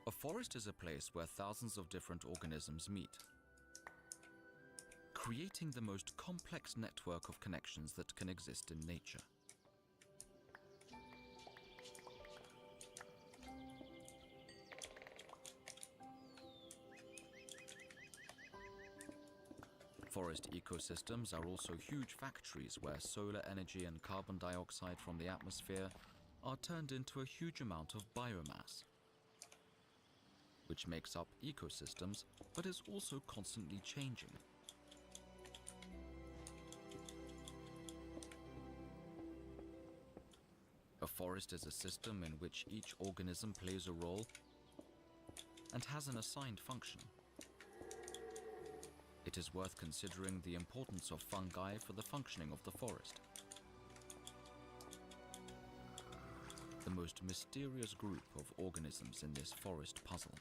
A forest is a place where thousands of different organisms meet, creating the most complex network of connections that can exist in nature. Forest ecosystems are also huge factories where solar energy and carbon dioxide from the atmosphere are turned into a huge amount of biomass, which makes up ecosystems but is also constantly changing. A forest is a system in which each organism plays a role and has an assigned function. It is worth considering the importance of fungi for the functioning of the forest. The most mysterious group of organisms in this forest puzzle.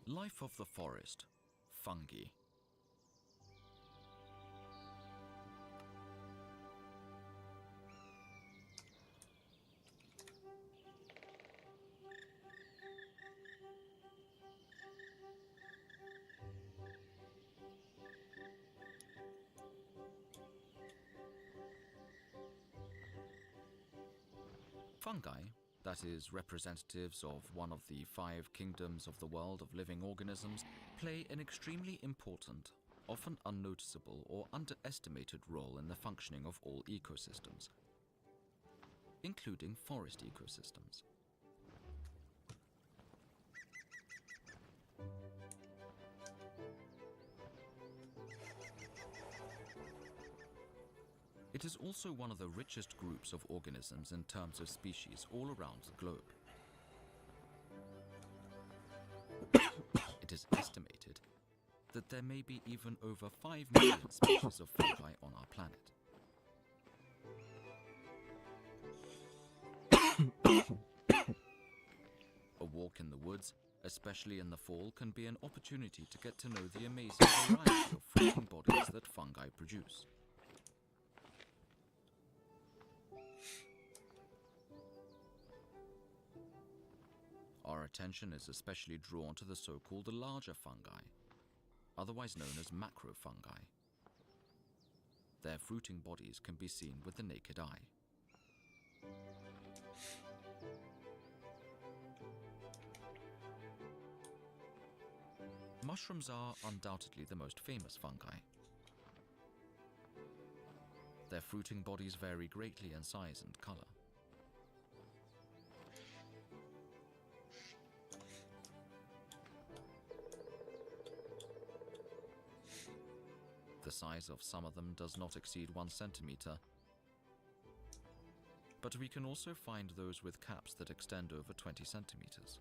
Life of the forest, fungi. Fungi, that is, representatives of one of the 5 kingdoms of the world of living organisms, play an extremely important, often unnoticeable or underestimated role in the functioning of all ecosystems, including forest ecosystems. It is also one of the richest groups of organisms in terms of species all around the globe. It is estimated that there may be even over 5 million species of fungi on our planet. A walk in the woods, especially in the fall, can be an opportunity to get to know the amazing variety of fruiting bodies that fungi produce. Our attention is especially drawn to the so-called larger fungi, otherwise known as macrofungi. Their fruiting bodies can be seen with the naked eye. Mushrooms are undoubtedly the most famous fungi. Their fruiting bodies vary greatly in size and color. The size of some of them does not exceed 1 centimeter, but we can also find those with caps that extend over 20 centimeters.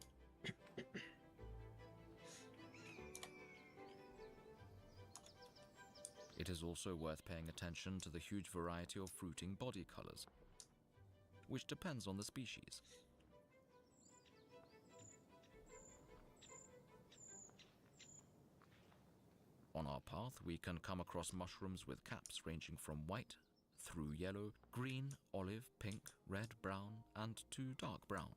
It is also worth paying attention to the huge variety of fruiting body colors, which depends on the species. On our path, we can come across mushrooms with caps ranging from white through yellow, green, olive, pink, red, brown, and to dark brown.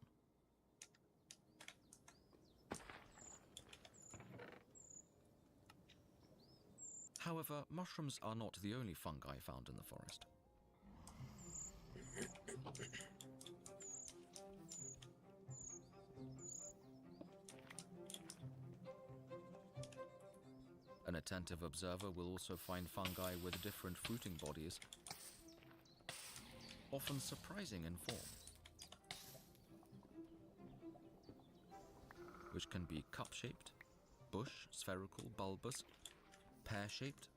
However, mushrooms are not the only fungi found in the forest. An attentive observer will also find fungi with different fruiting bodies, often surprising in form, which can be cup-shaped, bush, spherical, bulbous, pear-shaped,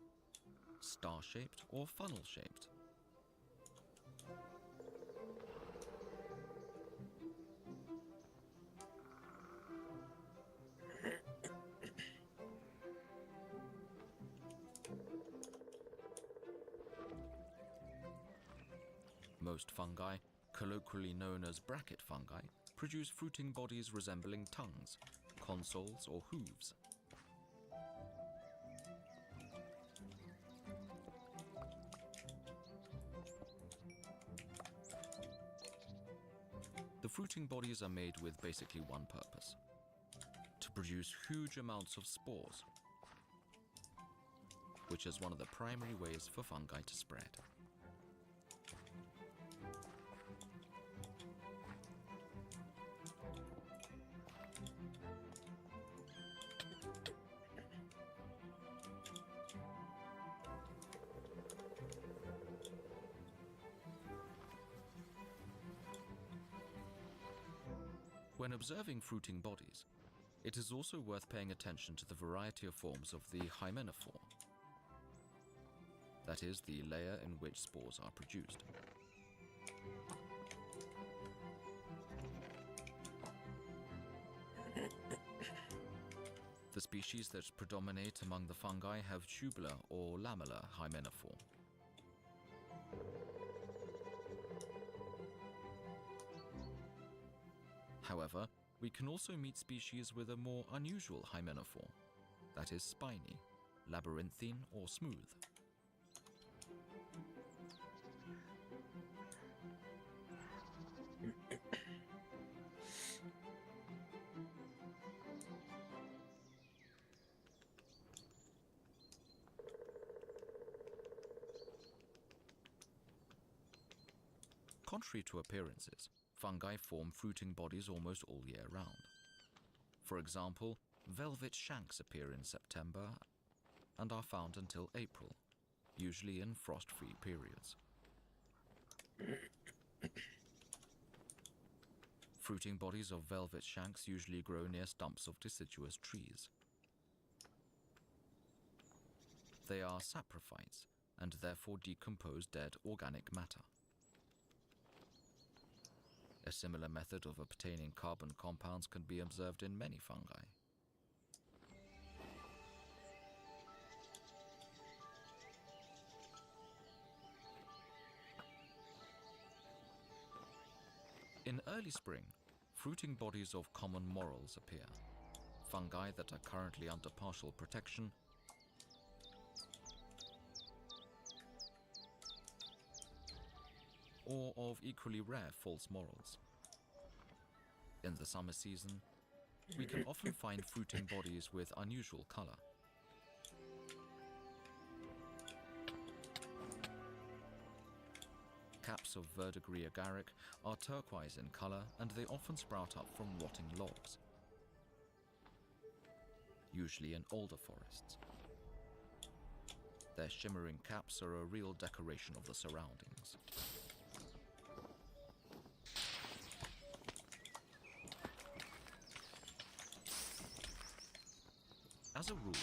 star-shaped, or funnel-shaped. Most fungi, colloquially known as bracket fungi, produce fruiting bodies resembling tongues, consoles, or hooves. Fruiting bodies are made with basically one purpose: to produce huge amounts of spores, which is one of the primary ways for fungi to spread. When observing fruiting bodies, it is also worth paying attention to the variety of forms of the hymenophore, that is, the layer in which spores are produced. The species that predominate among the fungi have tubular or lamellar hymenophore. However, we can also meet species with a more unusual hymenophore, that is spiny, labyrinthine or smooth. Contrary to appearances, fungi form fruiting bodies almost all year round. For example, velvet shanks appear in September and are found until April, usually in frost-free periods. Fruiting bodies of velvet shanks usually grow near stumps of deciduous trees. They are saprophytes and therefore decompose dead organic matter. A similar method of obtaining carbon compounds can be observed in many fungi. In early spring, fruiting bodies of common morels appear, fungi that are currently under partial protection or of equally rare false morels. In the summer season, we can often find fruiting bodies with unusual color. Caps of verdigris agaric are turquoise in color and they often sprout up from rotting logs, usually in alder forests. Their shimmering caps are a real decoration of the surroundings. As a rule,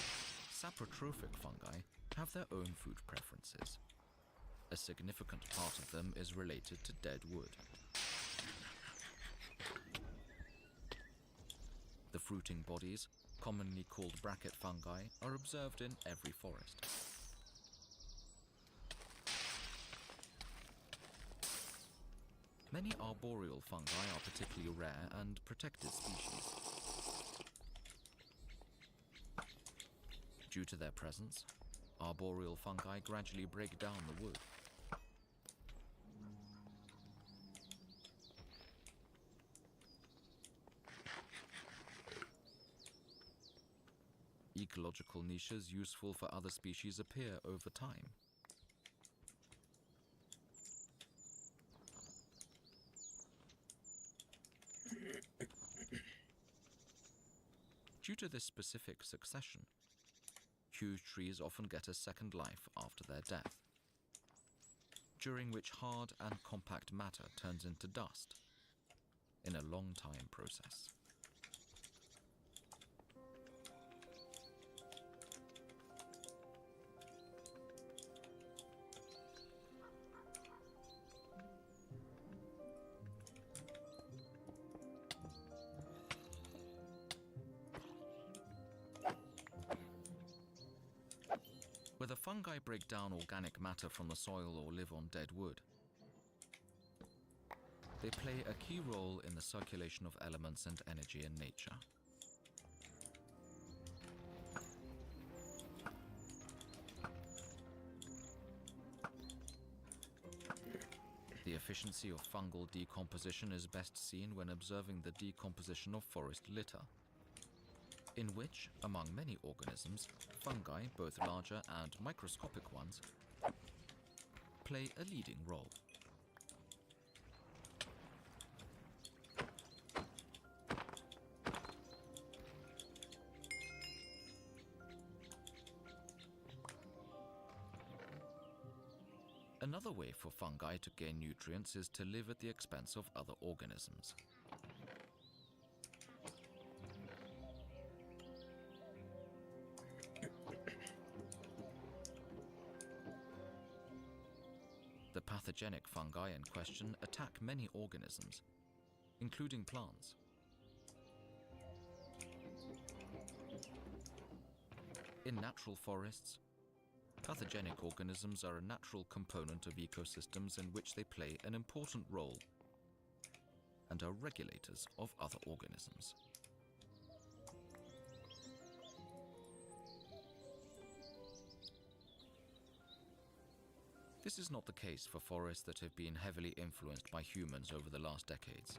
saprotrophic fungi have their own food preferences. A significant part of them is related to dead wood. The fruiting bodies, commonly called bracket fungi, are observed in every forest. Many arboreal fungi are particularly rare and protected species. Due to their presence, arboreal fungi gradually break down the wood. Ecological niches useful for other species appear over time. Due to this specific succession, huge trees often get a second life after their death, during which hard and compact matter turns into dust in a long time process. Whether fungi break down organic matter from the soil or live on dead wood, they play a key role in the circulation of elements and energy in nature. The efficiency of fungal decomposition is best seen when observing the decomposition of forest litter, in which, among many organisms, fungi, both larger and microscopic ones, play a leading role. Another way for fungi to gain nutrients is to live at the expense of other organisms. The pathogenic fungi in question attack many organisms, including plants. In natural forests, pathogenic organisms are a natural component of ecosystems in which they play an important role and are regulators of other organisms. This is not the case for forests that have been heavily influenced by humans over the last decades.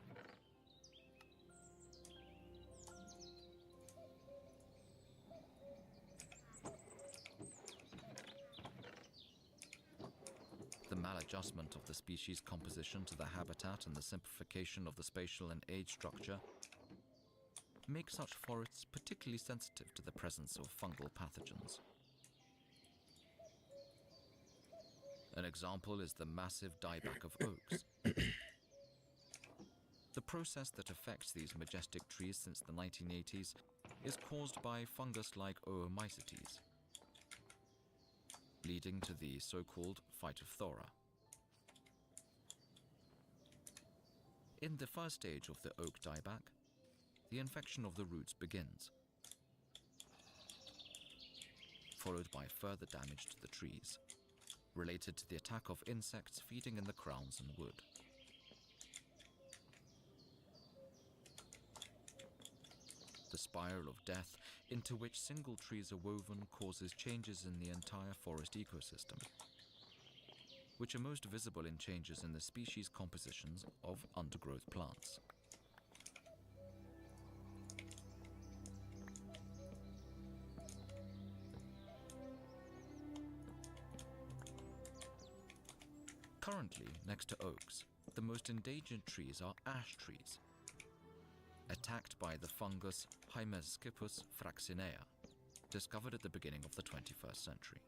The maladjustment of the species composition to the habitat and the simplification of the spatial and age structure make such forests particularly sensitive to the presence of fungal pathogens. An example is the massive dieback of oaks. The process that affects these majestic trees since the 1980s is caused by fungus-like oomycetes, leading to the so-called Phytophthora. In the first stage of the oak dieback, the infection of the roots begins, followed by further damage to the trees, related to the attack of insects feeding in the crowns and wood. The spiral of death into which single trees are woven causes changes in the entire forest ecosystem, which are most visible in changes in the species compositions of undergrowth plants. Currently, next to oaks, the most endangered trees are ash trees, attacked by the fungus Hymescyphus fraxinea, discovered at the beginning of the 21st century.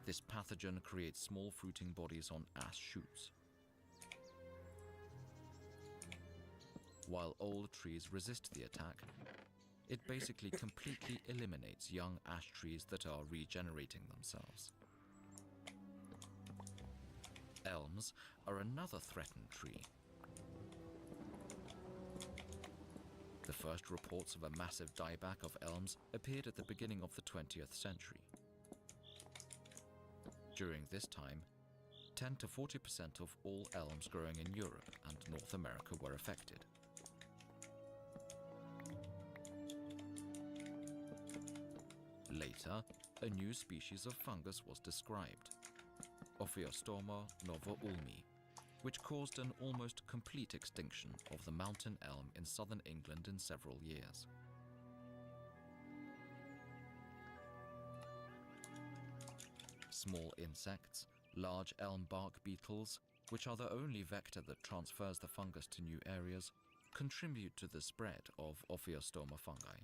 This pathogen creates small fruiting bodies on ash shoots. While old trees resist the attack, it basically completely eliminates young ash trees that are regenerating themselves. Elms are another threatened tree. The first reports of a massive dieback of elms appeared at the beginning of the 20th century. During this time, 10 to 40% of all elms growing in Europe and North America were affected. Later, a new species of fungus was described, Ophiostoma novo-ulmi, which caused an almost complete extinction of the mountain elm in southern England in several years. Small insects, large elm bark beetles, which are the only vector that transfers the fungus to new areas, contribute to the spread of Ophiostoma fungi.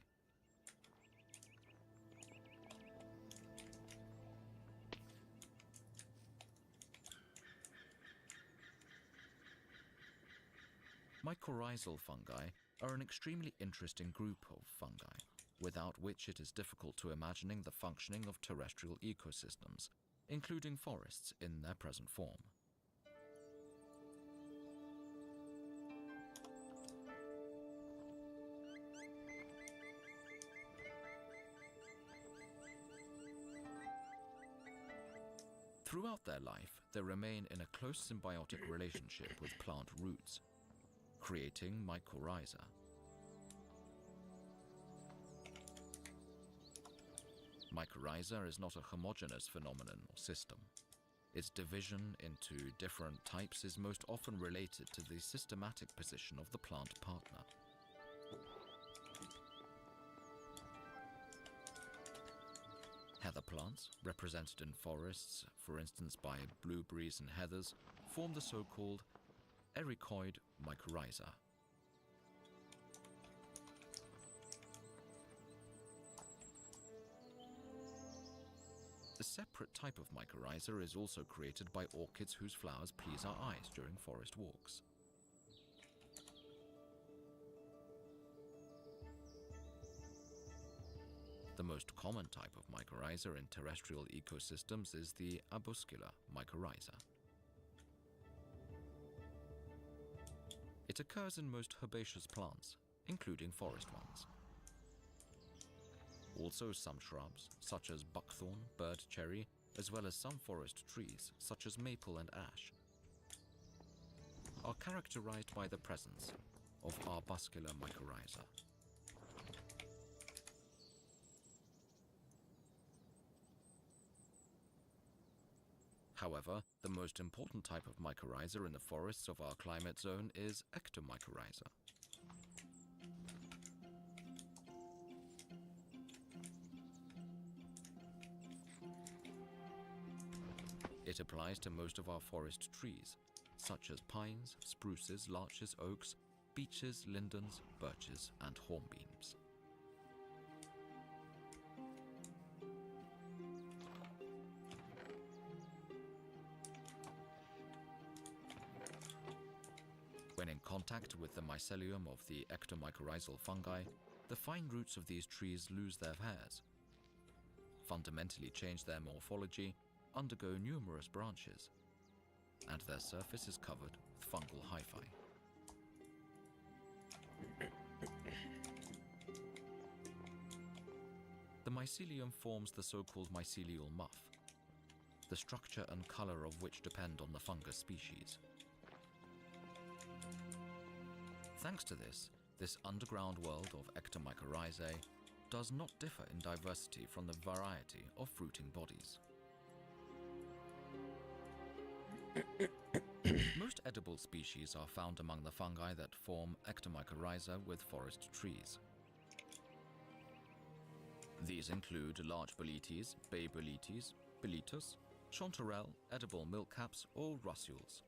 Mycorrhizal fungi are an extremely interesting group of fungi, without which it is difficult to imagining the functioning of terrestrial ecosystems, including forests in their present form. Throughout their life, they remain in a close symbiotic relationship with plant roots, creating mycorrhiza. Mycorrhiza is not a homogeneous phenomenon or system. Its division into different types is most often related to the systematic position of the plant partner. Heather plants, represented in forests, for instance by blueberries and heathers, form the so-called ericoid mycorrhiza. A separate type of mycorrhiza is also created by orchids whose flowers please our eyes during forest walks. The most common type of mycorrhiza in terrestrial ecosystems is the arbuscular mycorrhiza. It occurs in most herbaceous plants, including forest ones. Also some shrubs, such as buckthorn, bird cherry, as well as some forest trees, such as maple and ash, are characterized by the presence of arbuscular mycorrhiza. However, the most important type of mycorrhiza in the forests of our climate zone is ectomycorrhiza. It applies to most of our forest trees, such as pines, spruces, larches, oaks, beeches, lindens, birches, and hornbeams. When in contact with the mycelium of the ectomycorrhizal fungi, the fine roots of these trees lose their hairs, fundamentally change their morphology, undergo numerous branches, and their surface is covered with fungal hyphae. The mycelium forms the so-called mycelial muff, the structure and color of which depend on the fungus species. Thanks to this underground world of ectomycorrhizae does not differ in diversity from the variety of fruiting bodies. Most edible species are found among the fungi that form ectomycorrhiza with forest trees. These include large boletes, bay boletes, boletus, chanterelle, edible milkcaps, or russules.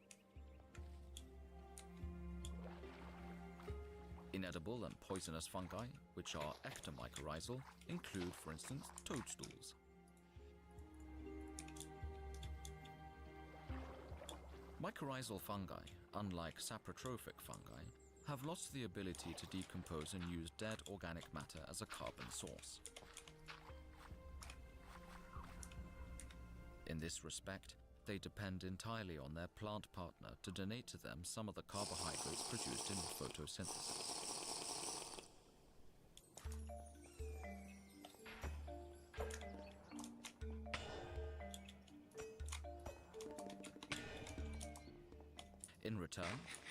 Inedible and poisonous fungi, which are ectomycorrhizal, include, for instance, toadstools. Mycorrhizal fungi, unlike saprotrophic fungi, have lost the ability to decompose and use dead organic matter as a carbon source. In this respect, they depend entirely on their plant partner to donate to them some of the carbohydrates produced in photosynthesis. In return,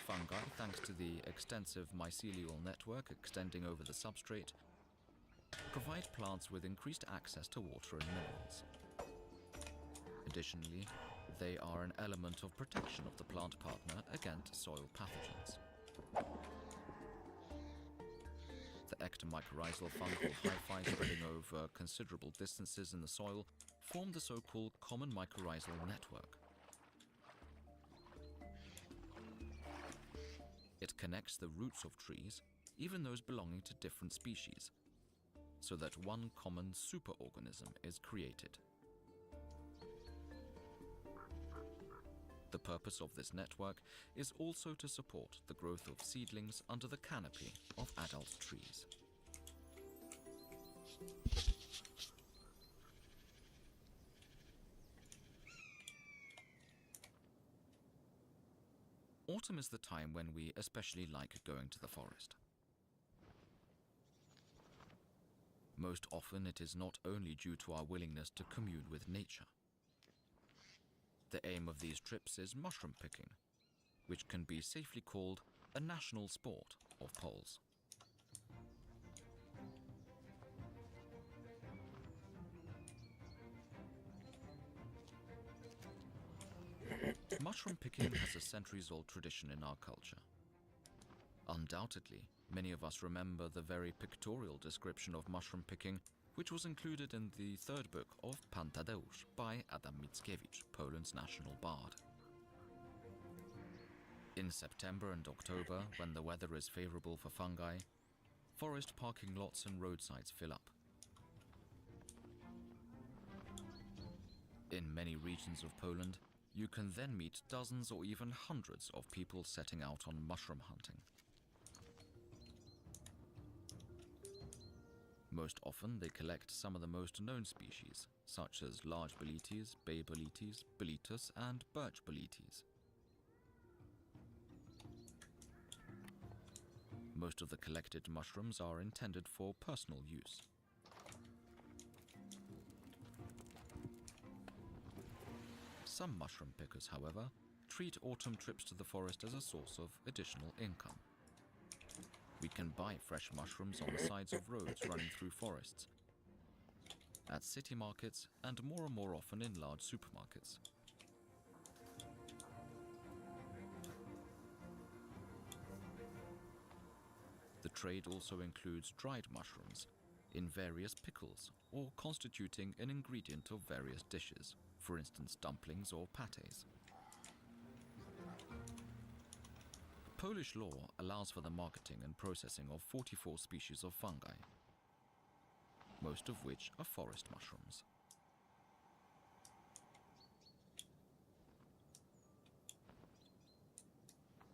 fungi, thanks to the extensive mycelial network extending over the substrate, provide plants with increased access to water and minerals. Additionally, they are an element of protection of the plant partner against soil pathogens. The ectomycorrhizal fungal hyphae spreading over considerable distances in the soil form the so-called common mycorrhizal network. It connects the roots of trees, even those belonging to different species, so that one common superorganism is created. The purpose of this network is also to support the growth of seedlings under the canopy of adult trees. Autumn is the time when we especially like going to the forest. Most often it is not only due to our willingness to commune with nature. The aim of these trips is mushroom picking, which can be safely called a national sport of Poles. Mushroom picking has a centuries-old tradition in our culture. Undoubtedly, many of us remember the very pictorial description of mushroom picking, which was included in the third book of Pan Tadeusz by Adam Mickiewicz, Poland's national bard. In September and October, when the weather is favorable for fungi, forest parking lots and roadsides fill up. In many regions of Poland, you can then meet dozens or even hundreds of people setting out on mushroom hunting. Most often, they collect some of the most known species, such as large boletes, bay boletes, boletus, and birch boletes. Most of the collected mushrooms are intended for personal use. Some mushroom pickers, however, treat autumn trips to the forest as a source of additional income. We can buy fresh mushrooms on the sides of roads running through forests, at city markets, and more often in large supermarkets. The trade also includes dried mushrooms in various pickles or constituting an ingredient of various dishes, for instance dumplings or pâtés. Polish law allows for the marketing and processing of 44 species of fungi, most of which are forest mushrooms.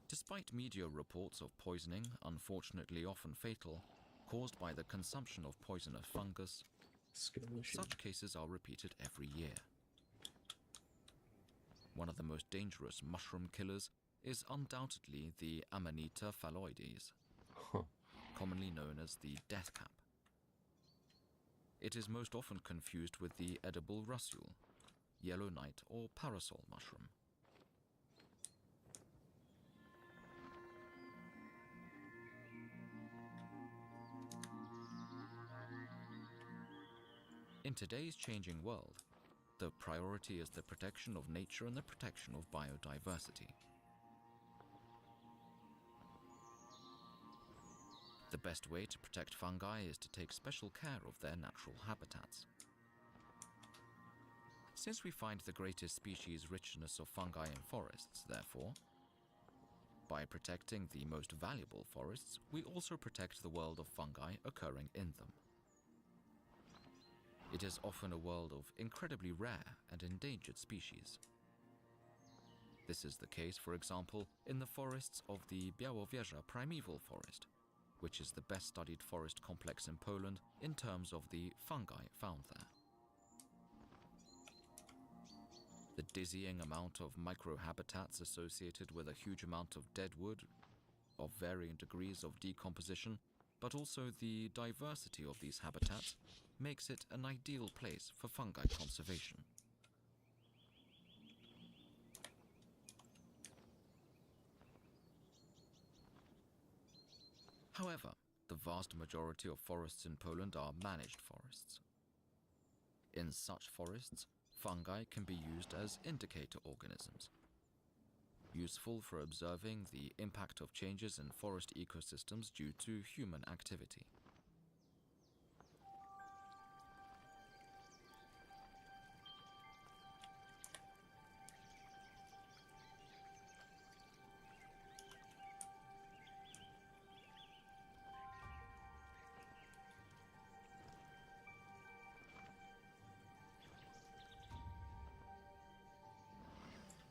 Despite media reports of poisoning, unfortunately often fatal, caused by the consumption of poisonous fungus, such cases are repeated every year. One of the most dangerous mushroom killers is undoubtedly the Amanita phalloides, commonly known as the death cap. It is most often confused with the edible russule, yellow knight or parasol mushroom. In today's changing world, the priority is the protection of nature and the protection of biodiversity. The best way to protect fungi is to take special care of their natural habitats. Since we find the greatest species richness of fungi in forests, therefore, by protecting the most valuable forests, we also protect the world of fungi occurring in them. It is often a world of incredibly rare and endangered species. This is the case, for example, in the forests of the Białowieża primeval forest, which is the best studied forest complex in Poland in terms of the fungi found there. The dizzying amount of microhabitats associated with a huge amount of dead wood of varying degrees of decomposition, but also the diversity of these habitats, makes it an ideal place for fungi conservation. However, the vast majority of forests in Poland are managed forests. In such forests, fungi can be used as indicator organisms, useful for observing the impact of changes in forest ecosystems due to human activity.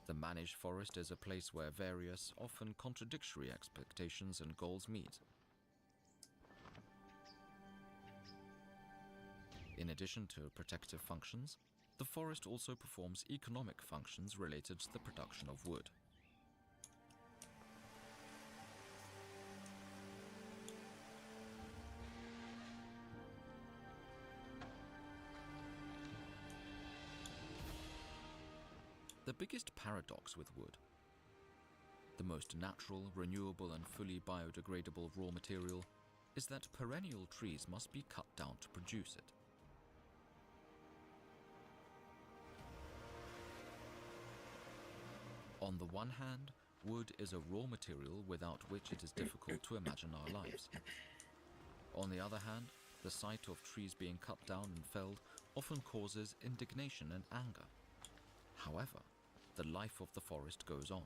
The managed forest is a place where various, often contradictory expectations and goals meet. In addition to protective functions, the forest also performs economic functions related to the production of wood. The biggest paradox with wood, the most natural, renewable and fully biodegradable raw material, is that perennial trees must be cut down to produce it. On the one hand, wood is a raw material without which it is difficult to imagine our lives. On the other hand, the sight of trees being cut down and felled often causes indignation and anger. However, the life of the forest goes on.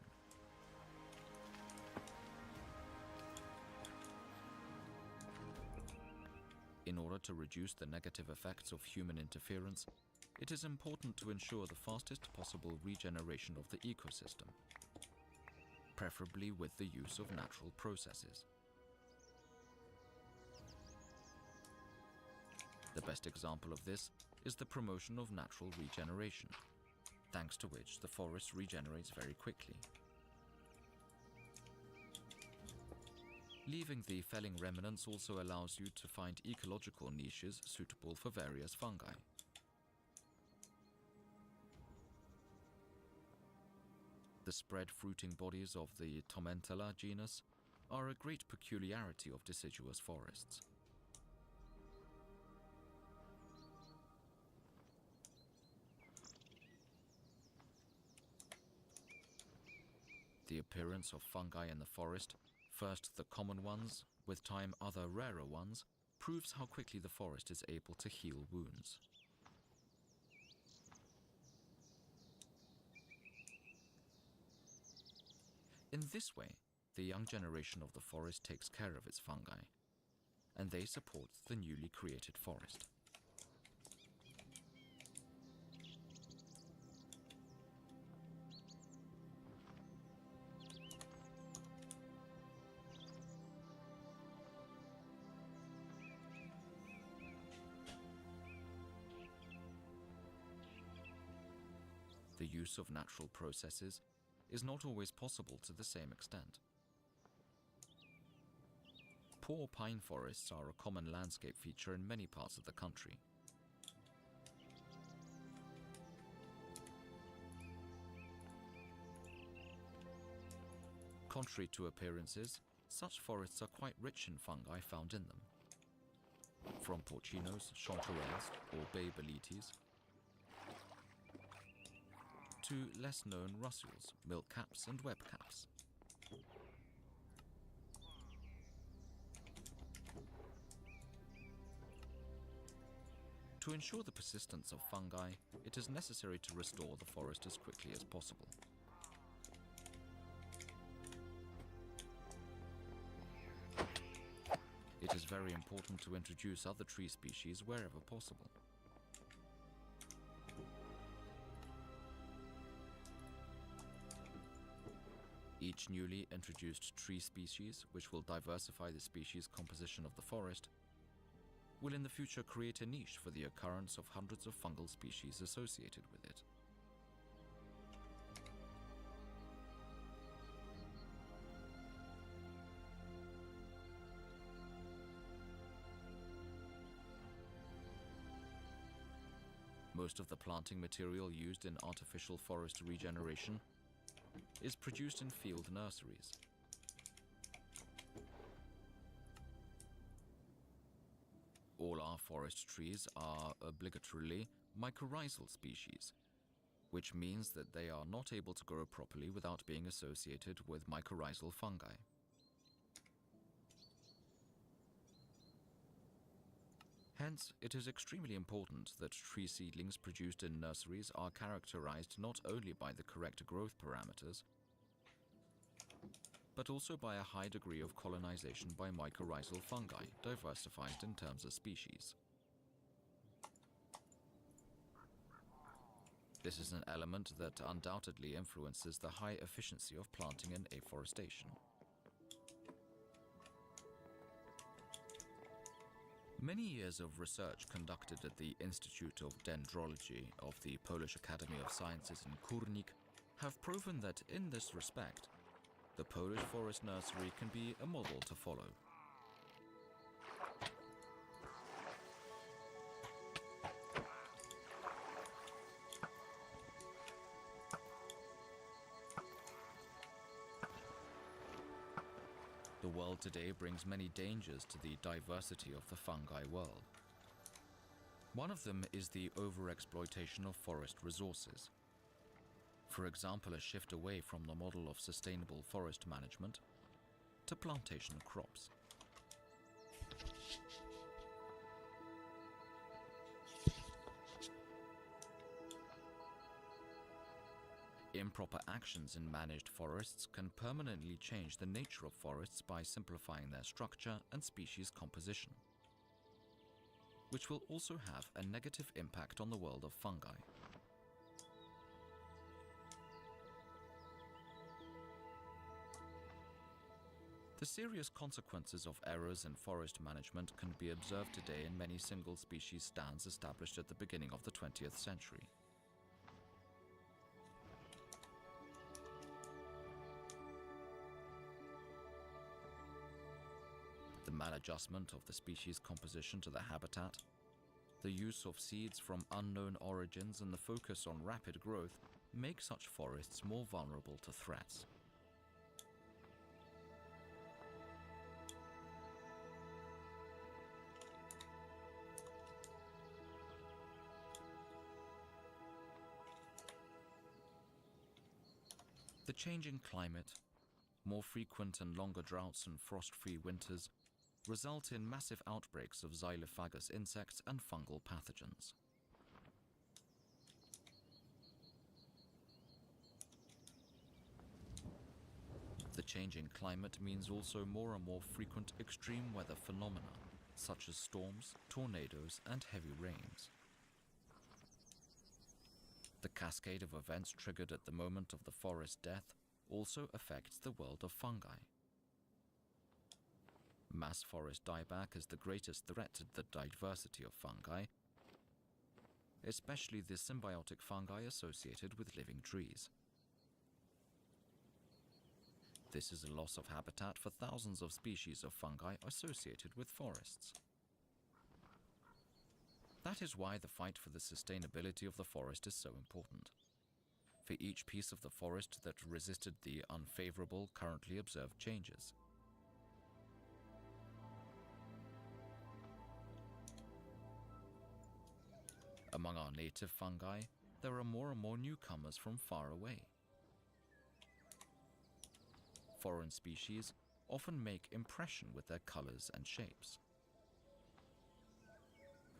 In order to reduce the negative effects of human interference, it is important to ensure the fastest possible regeneration of the ecosystem, preferably with the use of natural processes. The best example of this is the promotion of natural regeneration, thanks to which the forest regenerates very quickly. Leaving the felling remnants also allows you to find ecological niches suitable for various fungi. The spread fruiting bodies of the Tomentella genus are a great peculiarity of deciduous forests. The appearance of fungi in the forest, first the common ones, with time other rarer ones, proves how quickly the forest is able to heal wounds. In this way, the young generation of the forest takes care of its fungi, and they support the newly created forest. The use of natural processes is not always possible to the same extent. Poor pine forests are a common landscape feature in many parts of the country. Contrary to appearances, such forests are quite rich in fungi found in them. From porcinos, chanterelles, or bay bolites, to less-known russules, milkcaps and webcaps. To ensure the persistence of fungi, it is necessary to restore the forest as quickly as possible. It is very important to introduce other tree species wherever possible. Each newly introduced tree species, which will diversify the species composition of the forest, will in the future create a niche for the occurrence of hundreds of fungal species associated with it. Most of the planting material used in artificial forest regeneration is produced in field nurseries. All our forest trees are obligatorily mycorrhizal species, which means that they are not able to grow properly without being associated with mycorrhizal fungi. Hence, it is extremely important that tree seedlings produced in nurseries are characterized not only by the correct growth parameters, but also by a high degree of colonization by mycorrhizal fungi, diversified in terms of species. This is an element that undoubtedly influences the high efficiency of planting and afforestation. Many years of research conducted at the Institute of Dendrology of the Polish Academy of Sciences in Kurnik have proven that in this respect, the Polish forest nursery can be a model to follow. The world today brings many dangers to the diversity of the fungi world. One of them is the overexploitation of forest resources. For example, a shift away from the model of sustainable forest management to plantation crops. Improper actions in managed forests can permanently change the nature of forests by simplifying their structure and species composition, which will also have a negative impact on the world of fungi. The serious consequences of errors in forest management can be observed today in many single-species stands established at the beginning of the 20th century. The maladjustment of the species composition to the habitat, the use of seeds from unknown origins, and the focus on rapid growth make such forests more vulnerable to threats. The changing climate, more frequent and longer droughts and frost-free winters result in massive outbreaks of xylophagous insects and fungal pathogens. The changing climate means also more and more frequent extreme weather phenomena, such as storms, tornadoes, and heavy rains. The cascade of events triggered at the moment of the forest death also affects the world of fungi. Mass forest dieback is the greatest threat to the diversity of fungi, especially the symbiotic fungi associated with living trees. This is a loss of habitat for thousands of species of fungi associated with forests. That is why the fight for the sustainability of the forest is so important. For each piece of the forest that resisted the unfavorable, currently observed changes. Among our native fungi, there are more and more newcomers from far away. Foreign species often make impression with their colors and shapes.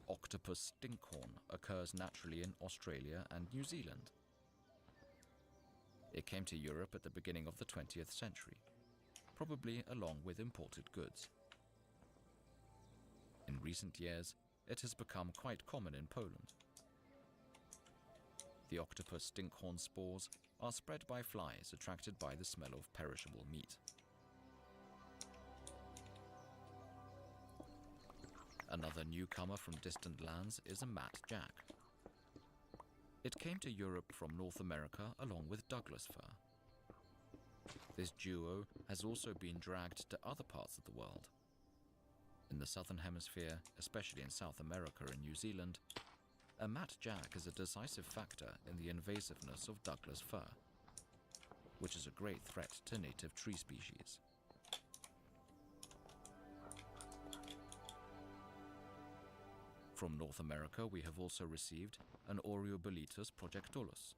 Octopus stinkhorn occurs naturally in Australia and New Zealand. It came to Europe at the beginning of the 20th century, probably along with imported goods. In recent years, it has become quite common in Poland. The octopus stinkhorn spores are spread by flies attracted by the smell of perishable meat. Another newcomer from distant lands is a matjack. It came to Europe from North America along with Douglas fir. This duo has also been dragged to other parts of the world. In the southern hemisphere, especially in South America and New Zealand, a matjack is a decisive factor in the invasiveness of Douglas fir, which is a great threat to native tree species. From North America, we have also received an Oreoboletus projectulus.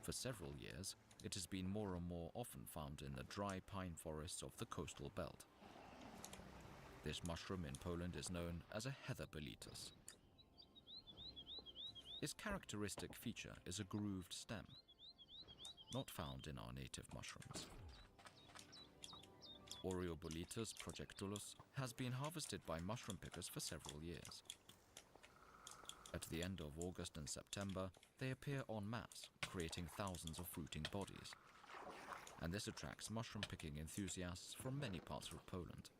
For several years, it has been more and more often found in the dry pine forests of the coastal belt. This mushroom in Poland is known as a heatherboletus. Its characteristic feature is a grooved stem, not found in our native mushrooms. Oreoboletus projectulus has been harvested by mushroom pickers for several years. At the end of August and September, they appear en masse, creating thousands of fruiting bodies. And this attracts mushroom picking enthusiasts from many parts of Poland.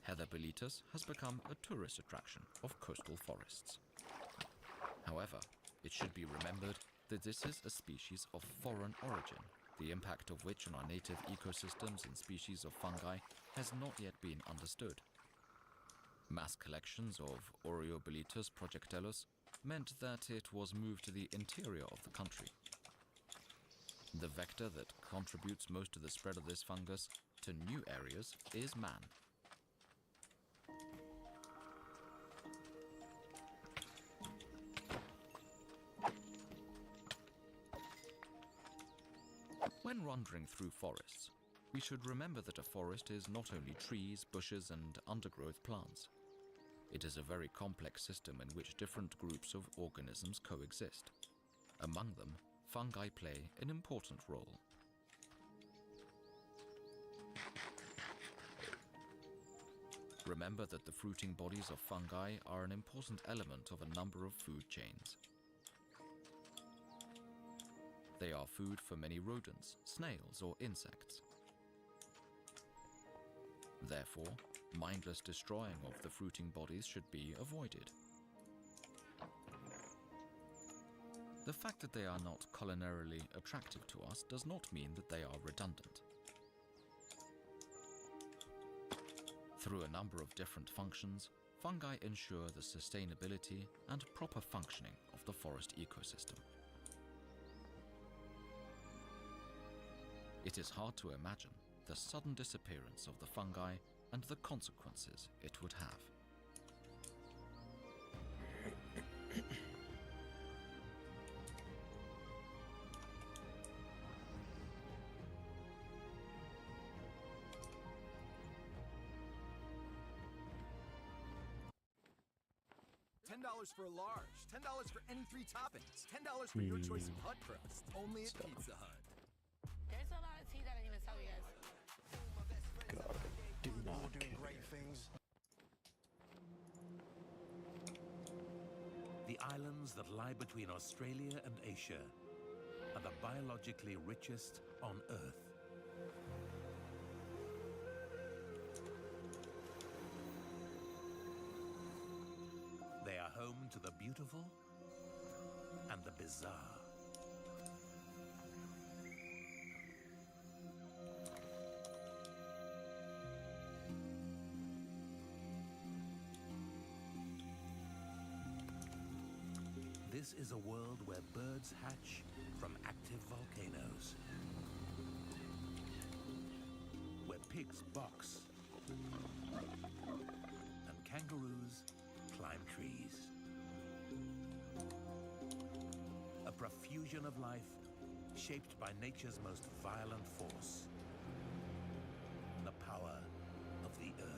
Heatherboletus has become a tourist attraction of coastal forests. However, it should be remembered that this is a species of foreign origin, the impact of which on our native ecosystems and species of fungi has not yet been understood. Mass collections of Oreoboletus projectulus meant that it was moved to the interior of the country. The vector that contributes most to the spread of this fungus to new areas is man. When wandering through forests, we should remember that a forest is not only trees, bushes, and undergrowth plants. It is a very complex system in which different groups of organisms coexist. Among them, fungi play an important role. Remember that the fruiting bodies of fungi are an important element of a number of food chains. They are food for many rodents, snails, or insects. Therefore, mindless destroying of the fruiting bodies should be avoided. The fact that they are not culinarily attractive to us does not mean that they are redundant. Through a number of different functions, fungi ensure the sustainability and proper functioning of the forest ecosystem. It is hard to imagine the sudden disappearance of the fungi and the consequences it would have. $10 for a large, $10 for any 3 toppings, $10 for your choice of hut crust, only at Pizza Hut. There's a lot of tea that I didn't even tell you guys. God, do not Doing great things. The islands that lie between Australia and Asia are the biologically richest on Earth. They are home to the beautiful and the bizarre. This is a world where birds hatch from active volcanoes, where pigs box, and kangaroos climb trees. A profusion of life shaped by nature's most violent force, the power of the earth.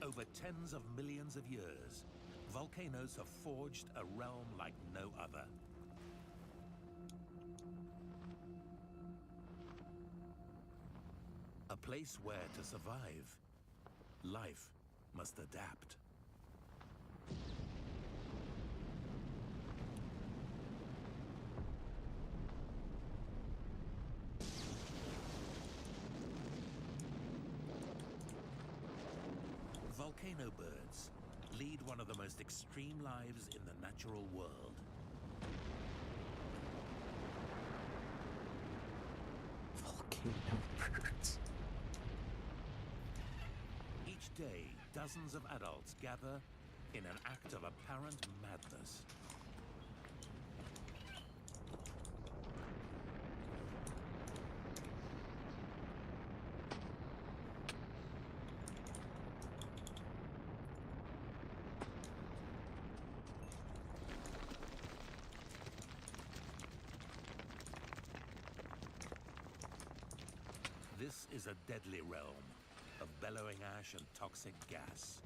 Over tens of millions of years, volcanoes have forged a realm like no other. A place where, to survive, life must adapt. Volcano birds lead one of the most extreme lives in the natural world. Volcano birds. Each day, dozens of adults gather in an act of apparent madness. This is a deadly realm of bellowing ash and toxic gas.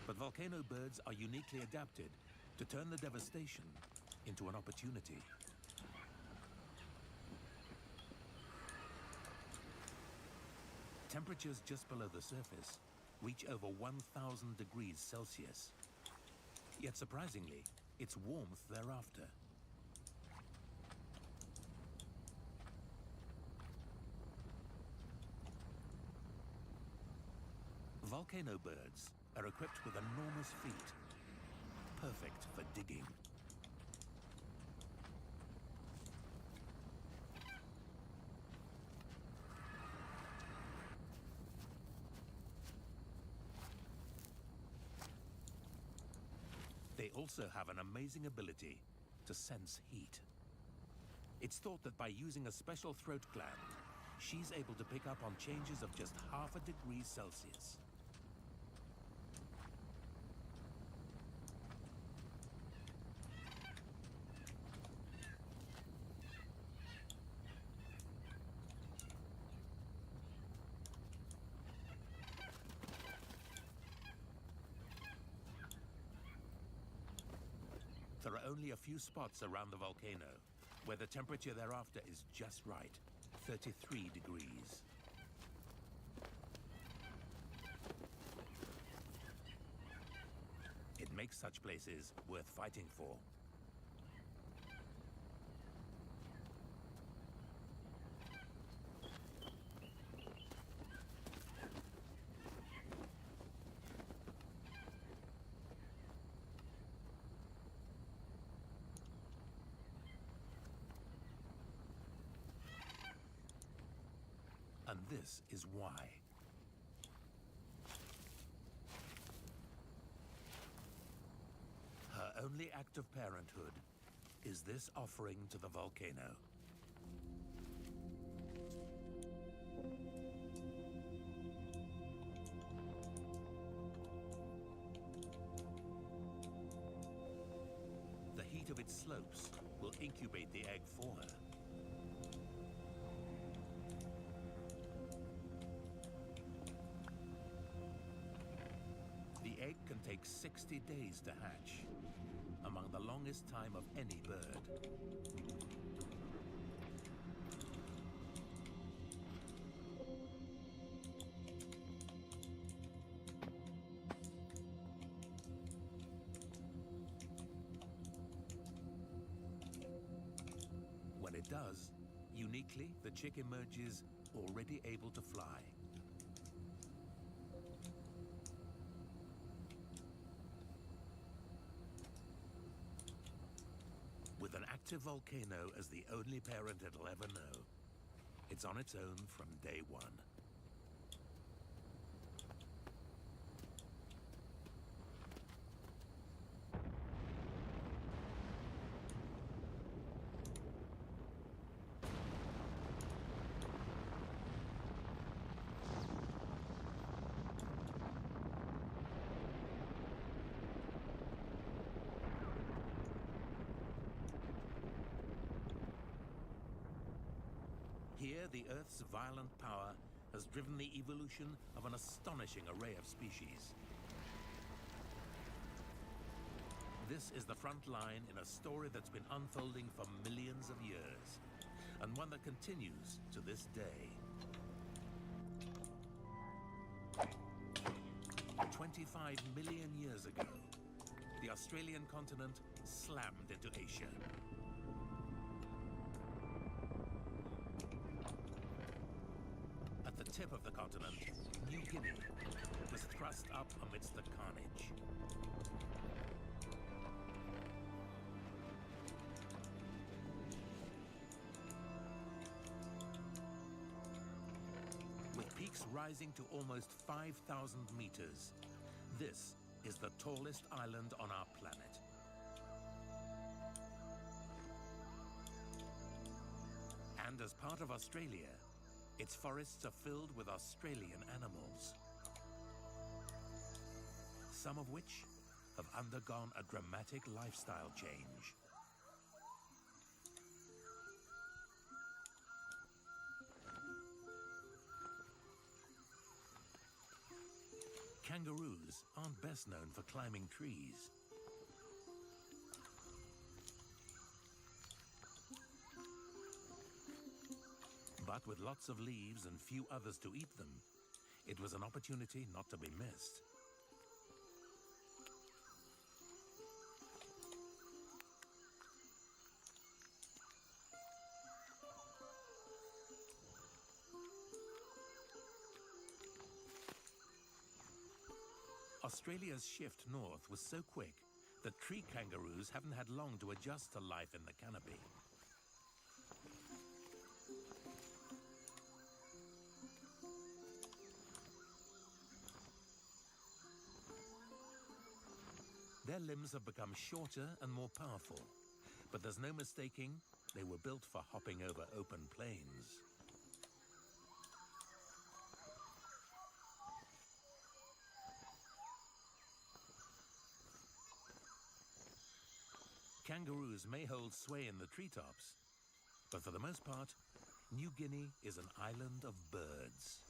But volcano birds are uniquely adapted to turn the devastation into an opportunity. Temperatures just below the surface reach over 1,000 degrees Celsius. Yet surprisingly, it's warmth thereafter. volcano birds are equipped with enormous feet, perfect for digging. They also have an amazing ability to sense heat. It's thought that by using a special throat gland, she's able to pick up on changes of just half a degree Celsius. There are only a few spots around the volcano where the temperature thereafter is just right, 33 degrees. It makes such places worth fighting for. And this is why. Her only act of parenthood is this offering to the volcano. The heat of its slopes will incubate the egg for her. The egg can take 60 days to hatch, among the longest time of any bird. When it does, uniquely, the chick emerges already able to fly. With an active volcano as the only parent it'll ever know, it's on its own from day one. Here, the Earth's violent power has driven the evolution of an astonishing array of species. This is the front line in a story that's been unfolding for millions of years, and one that continues to this day. 25 million years ago, the Australian continent slammed into Asia. At the tip of the continent, New Guinea was thrust up amidst the carnage. With peaks rising to almost 5,000 meters, this is the tallest island on our planet. And as part of Australia, its forests are filled with Australian animals, some of which have undergone a dramatic lifestyle change. Kangaroos aren't best known for climbing trees. But with lots of leaves and few others to eat them, it was an opportunity not to be missed. Australia's shift north was so quick that tree kangaroos haven't had long to adjust to life in the canopy. Their limbs have become shorter and more powerful, but there's no mistaking they were built for hopping over open plains. Kangaroos may hold sway in the treetops, but for the most part, New Guinea is an island of birds.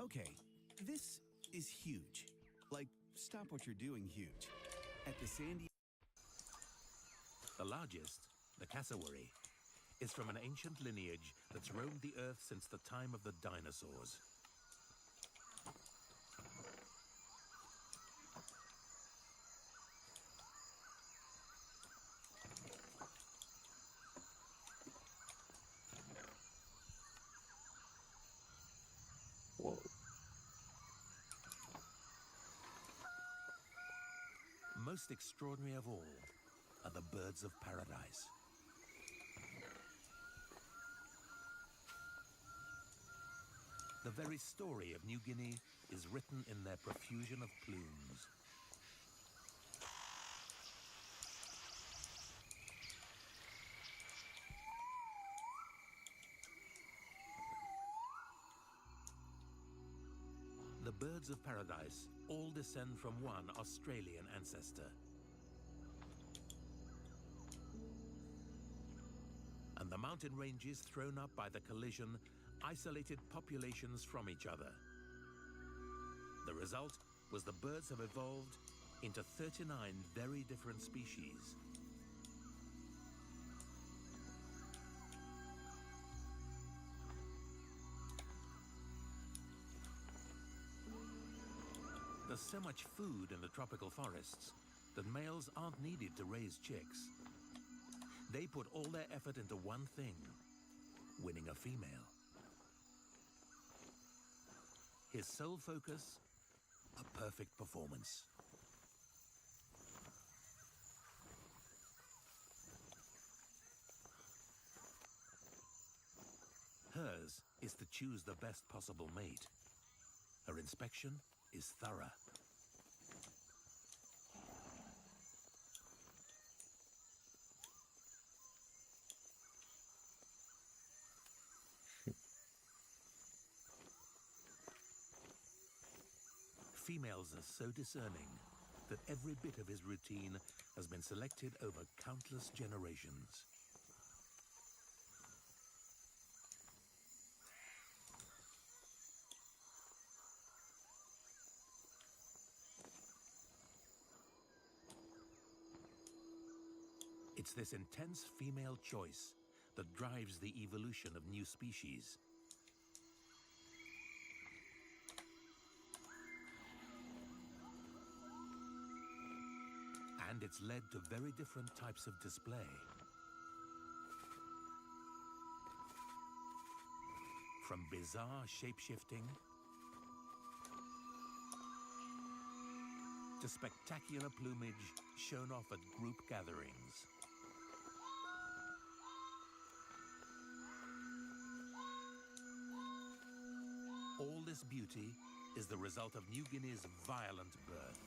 Okay, this is huge. Like, stop what you're doing huge. At the Sandy... The largest, the cassowary, is from an ancient lineage that's roamed the earth since the time of the dinosaurs. Whoa. Most extraordinary of all are the birds of paradise. The very story of New Guinea is written in their profusion of plumes. The birds of paradise all descend from one Australian ancestor. And the mountain ranges thrown up by the collision isolated populations from each other. The result was the birds have evolved into 39 very different species. There's so much food in the tropical forests that males aren't needed to raise chicks. They put all their effort into one thing: winning a female. His sole focus, a perfect performance. Hers is to choose the best possible mate. Her inspection is thorough. Females are so discerning that every bit of his routine has been selected over countless generations. It's this intense female choice that drives the evolution of new species. And it's led to very different types of display. From bizarre shape-shifting to spectacular plumage shown off at group gatherings. All this beauty is the result of New Guinea's violent birth.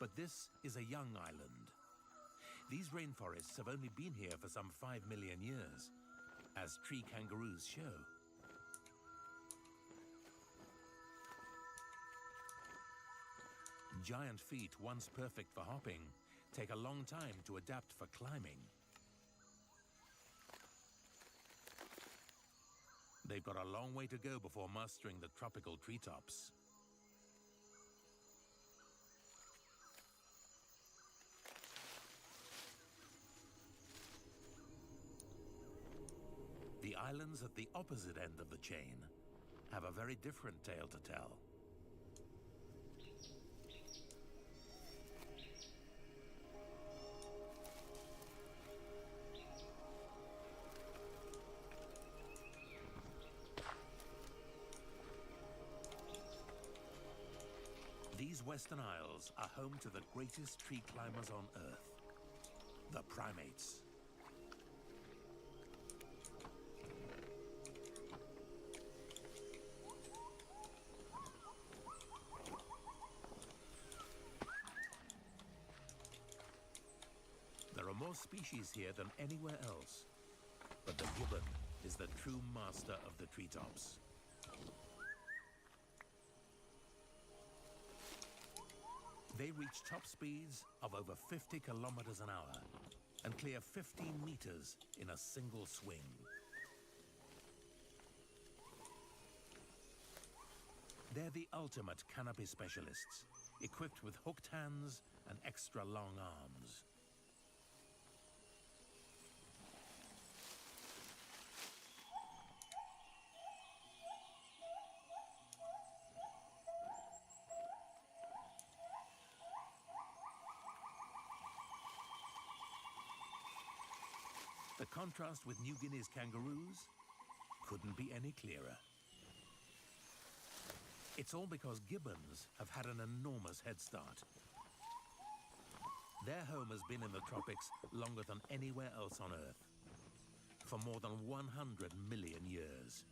But this is a young island. These rainforests have only been here for some 5 million years, as tree kangaroos show. Giant feet, once perfect for hopping, take a long time to adapt for climbing. They've got a long way to go before mastering the tropical treetops. The islands at the opposite end of the chain have a very different tale to tell. Western Isles are home to the greatest tree climbers on Earth, the primates. There are more species here than anywhere else, but the gibbon is the true master of the treetops. They reach top speeds of over 50 kilometers an hour and clear 15 meters in a single swing. They're the ultimate canopy specialists, equipped with hooked hands and extra long arms. The contrast with New Guinea's kangaroos couldn't be any clearer. It's all because gibbons have had an enormous head start. Their home has been in the tropics longer than anywhere else on Earth, for more than 100 million years.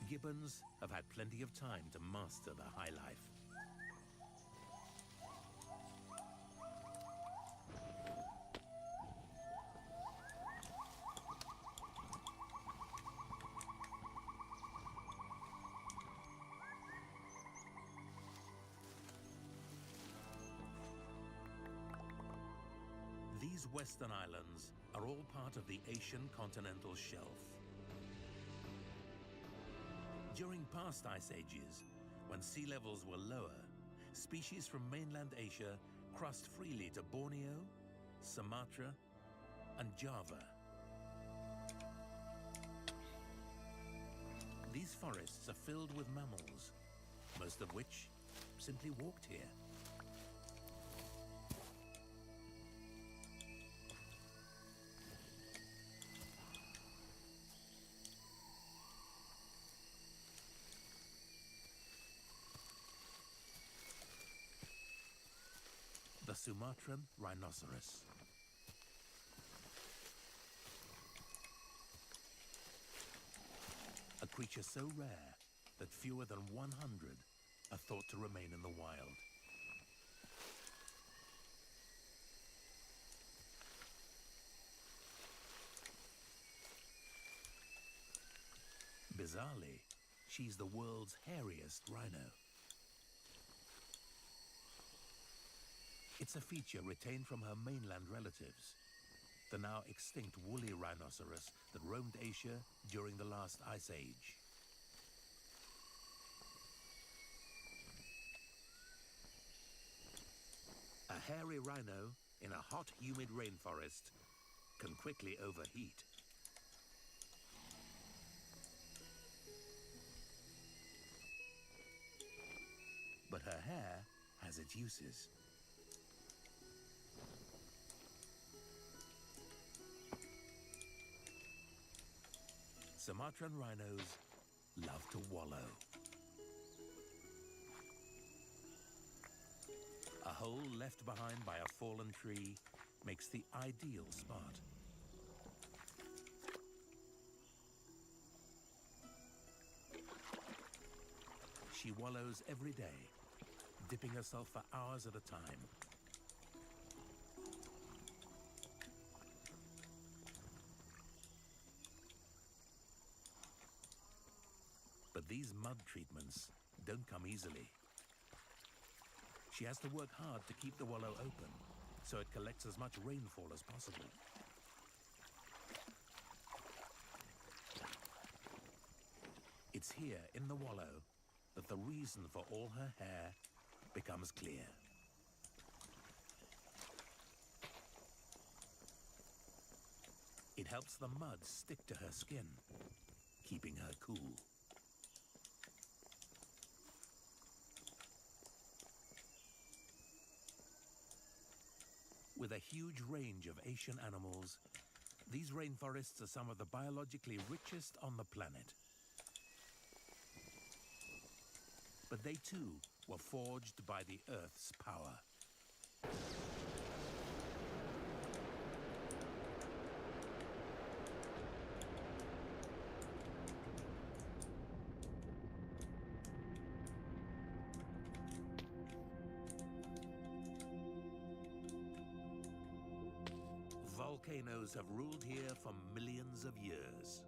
Gibbons have had plenty of time to master the high life. These Western Islands are all part of the Asian continental shelf. During past ice ages, when sea levels were lower, species from mainland Asia crossed freely to Borneo, Sumatra, and Java. These forests are filled with mammals, most of which simply walked here. The Sumatran rhinoceros. A creature so rare that fewer than 100 are thought to remain in the wild. Bizarrely, she's the world's hairiest rhino. It's a feature retained from her mainland relatives, the now extinct woolly rhinoceros that roamed Asia during the last ice age. A hairy rhino in a hot, humid rainforest can quickly overheat. But her hair has its uses. Sumatran rhinos love to wallow. A hole left behind by a fallen tree makes the ideal spot. She wallows every day, dipping herself for hours at a time. But these mud treatments don't come easily. She has to work hard to keep the wallow open, so it collects as much rainfall as possible. It's here in the wallow that the reason for all her hair becomes clear. It helps the mud stick to her skin, keeping her cool. With a huge range of Asian animals, these rainforests are some of the biologically richest on the planet. But they too were forged by the Earth's power. Volcanoes have ruled here for millions of years.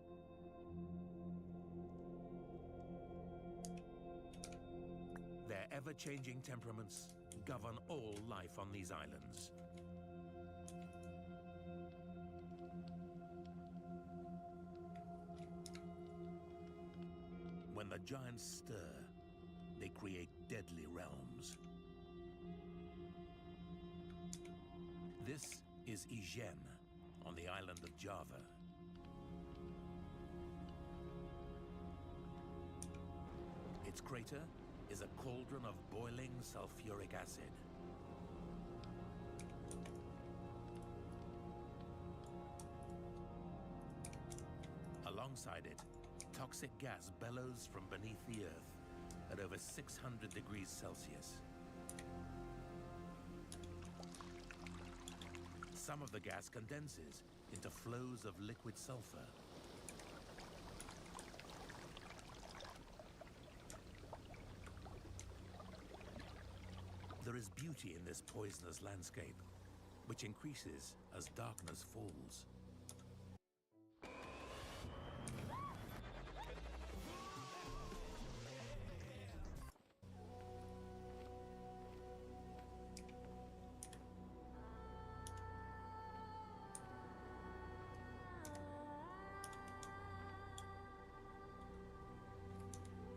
Their ever-changing temperaments govern all life on these islands. When the giants stir, they create deadly realms. This is Ijen, on the island of Java. Its crater is a cauldron of boiling sulfuric acid. Alongside it, toxic gas bellows from beneath the Earth at over 600 degrees Celsius. Some of the gas condenses into flows of liquid sulfur. There is beauty in this poisonous landscape, which increases as darkness falls.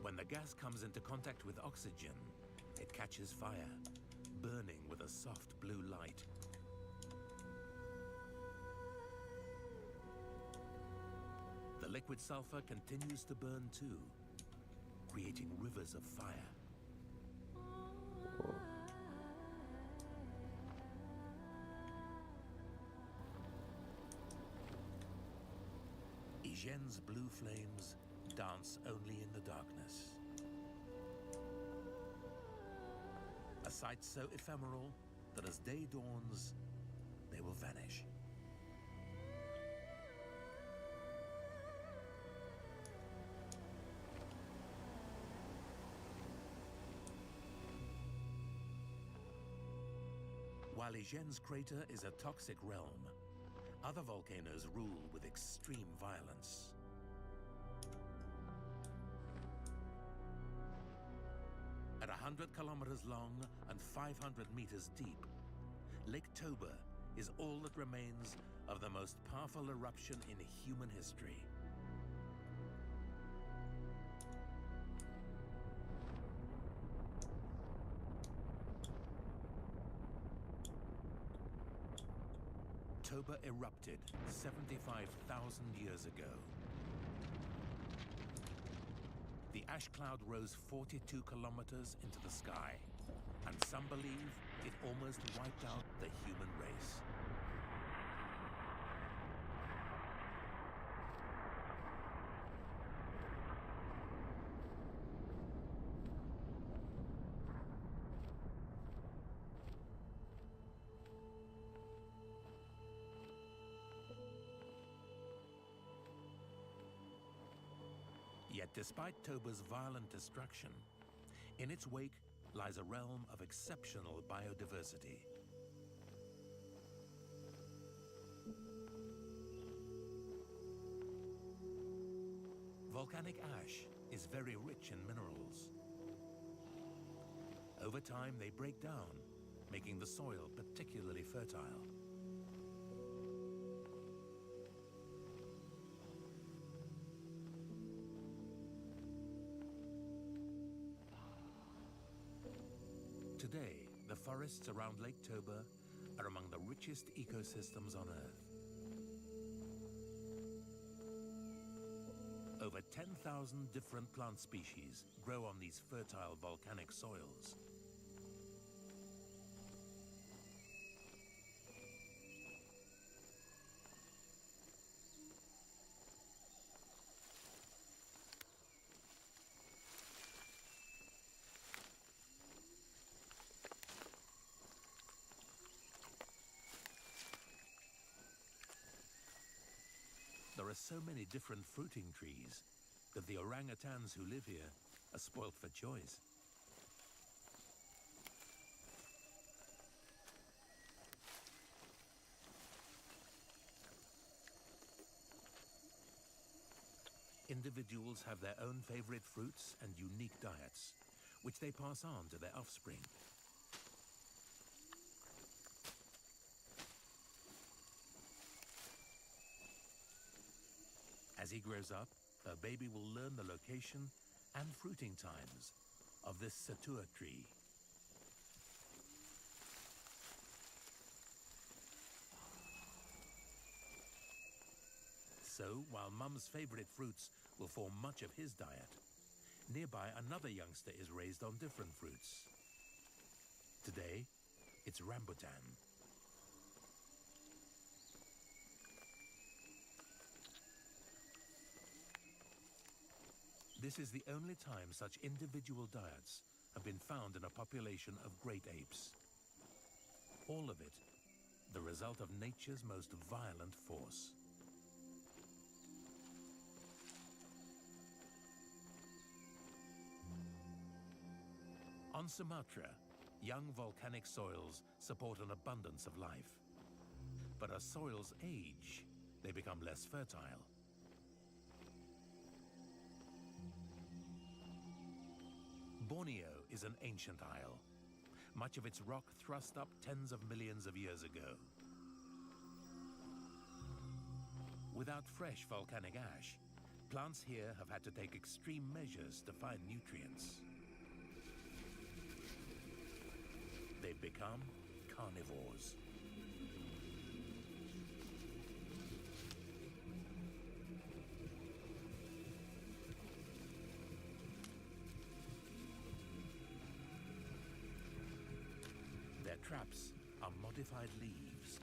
When the gas comes into contact with oxygen, it catches fire, burning with a soft blue light. The liquid sulfur continues to burn too, creating rivers of fire. Ijen's blue flames dance only in the darkness. A sight so ephemeral that as day dawns, they will vanish. While Ijen's crater is a toxic realm, other volcanoes rule with extreme violence. At 100 kilometers long and 500 meters deep, Lake Toba is all that remains of the most powerful eruption in human history. Toba erupted 75,000 years ago. The ash cloud rose 42 kilometers into the sky, and some believe it almost wiped out the human race. Yet despite Toba's violent destruction, in its wake lies a realm of exceptional biodiversity. Volcanic ash is very rich in minerals. Over time, they break down, making the soil particularly fertile. Today, the forests around Lake Toba are among the richest ecosystems on Earth. Over 10,000 different plant species grow on these fertile volcanic soils. so many different fruiting trees that the orangutans who live here are spoilt for choice. Individuals have their own favorite fruits and unique diets, which they pass on to their offspring. As he grows up, her baby will learn the location and fruiting times of this satua tree. So, while Mum's favorite fruits will form much of his diet, nearby another youngster is raised on different fruits. Today, it's rambutan. This is the only time such individual diets have been found in a population of great apes. All of it, the result of nature's most violent force. On Sumatra, young volcanic soils support an abundance of life. But as soils age, they become less fertile. Borneo is an ancient isle, much of its rock thrust up tens of millions of years ago. Without fresh volcanic ash, plants here have had to take extreme measures to find nutrients. They've become carnivores. Their traps are modified leaves.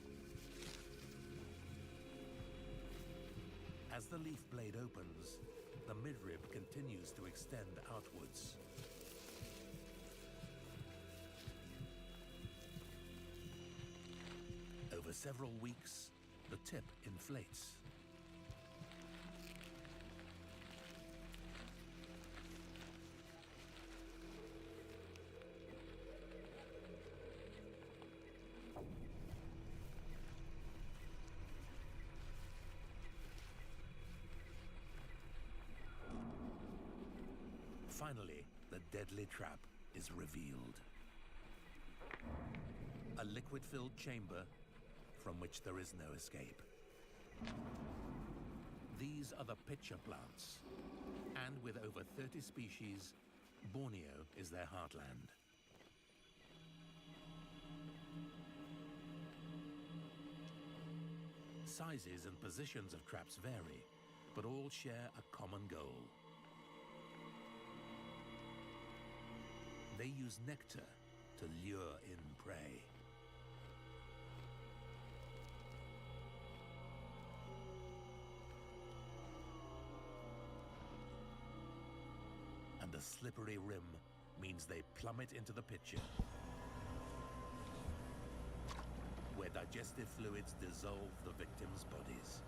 As the leaf blade opens, the midrib continues to extend outwards. Over several weeks, the tip inflates. Finally, the deadly trap is revealed. A liquid-filled chamber from which there is no escape. These are the pitcher plants, and with over 30 species, Borneo is their heartland. Sizes and positions of traps vary, but all share a common goal. They use nectar to lure in prey. And the slippery rim means they plummet into the pitcher, where digestive fluids dissolve the victims' bodies.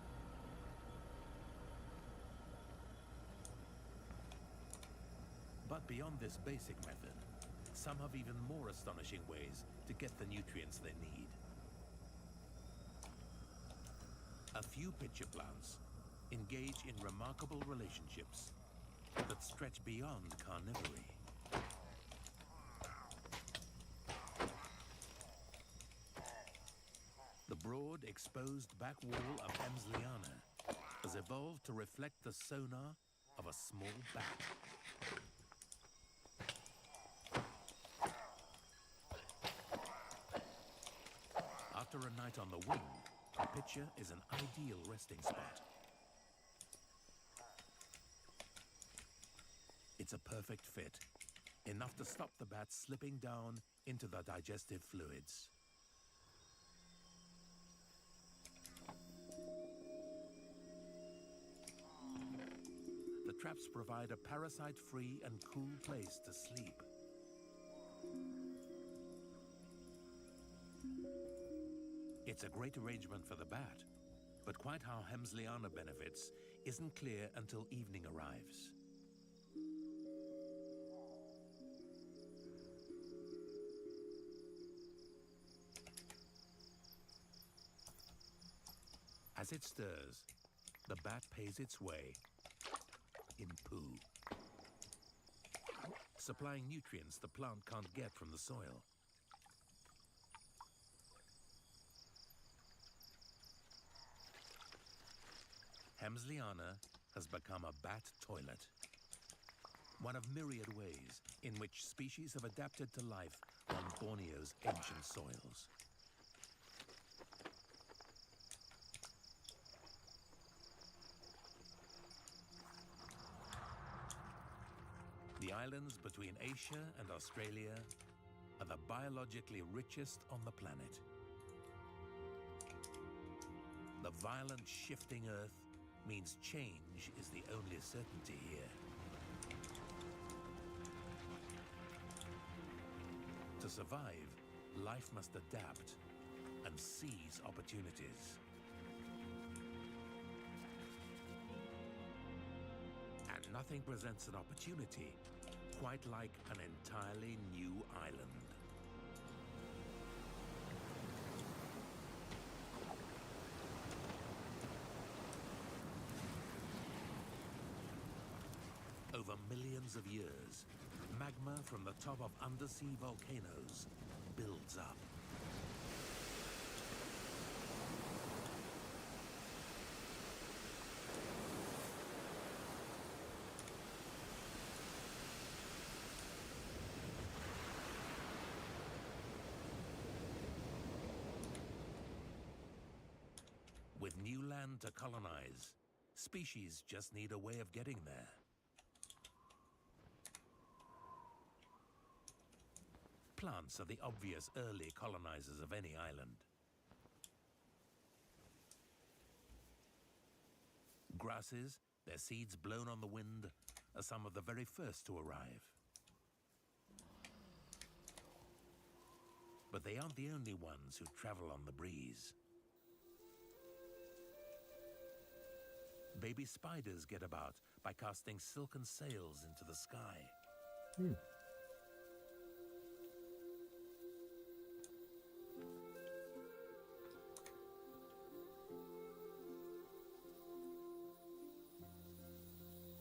But beyond this basic method, some have even more astonishing ways to get the nutrients they need. A few pitcher plants engage in remarkable relationships that stretch beyond carnivory. The broad, exposed back wall of Emsliana has evolved to reflect the sonar of a small bat. After a night on the wing, the pitcher is an ideal resting spot. It's a perfect fit, enough to stop the bat slipping down into the digestive fluids. The traps provide a parasite-free and cool place to sleep. It's a great arrangement for the bat, But quite how Hemsliana benefits isn't clear until evening arrives. As it stirs, the bat pays its way in poo, supplying nutrients the plant can't get from the soil. Hemsliana has become a bat toilet, one of myriad ways in which species have adapted to life on Borneo's ancient soils. The islands between Asia and Australia are the biologically richest on the planet. The violent shifting Earth means change is the only certainty here. To survive, life must adapt and seize opportunities. And nothing presents an opportunity quite like an entirely new island. Over millions of years, magma from the top of undersea volcanoes builds up. With new land to colonize, species just need a way of getting there. Plants are the obvious early colonizers of any island. Grasses, their seeds blown on the wind, are some of the very first to arrive. But they aren't the only ones who travel on the breeze. Baby spiders get about by casting silken sails into the sky.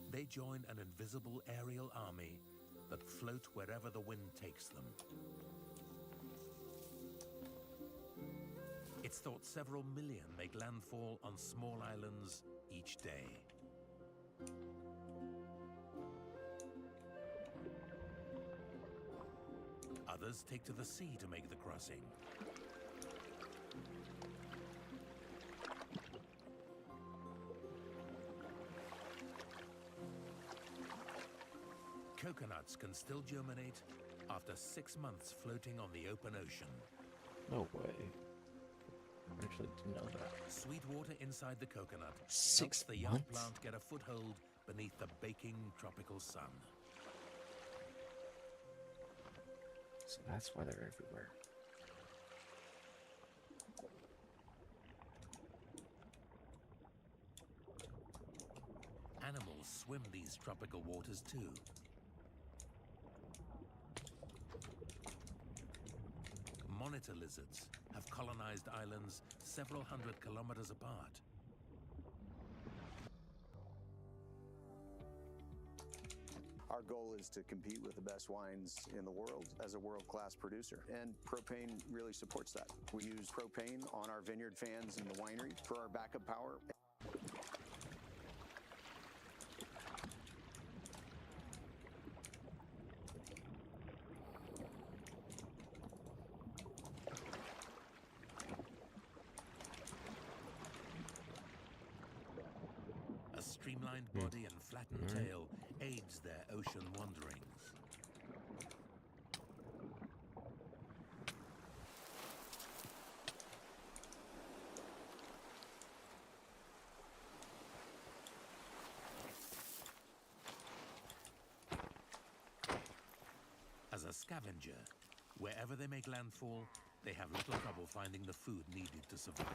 They join an invisible aerial army that float wherever the wind takes them. It's thought several million make landfall on small islands each day. Others take to the sea to make the crossing. Coconuts can still germinate after 6 months floating on the open ocean. No way. I actually didn't know that. Sweet water inside the coconut 6 helps the young months? plant get a foothold beneath the baking tropical sun. So that's why they're everywhere. Animals swim these tropical waters too. Monitor lizards have colonized islands several hundred kilometers apart. Our goal is to compete with the best wines in the world as a world-class producer, and propane really supports that. We use propane on our vineyard fans in the winery for our backup power. A streamlined body and flattened tail aids their ocean wanderings. As a scavenger, wherever they make landfall, they have little trouble finding the food needed to survive.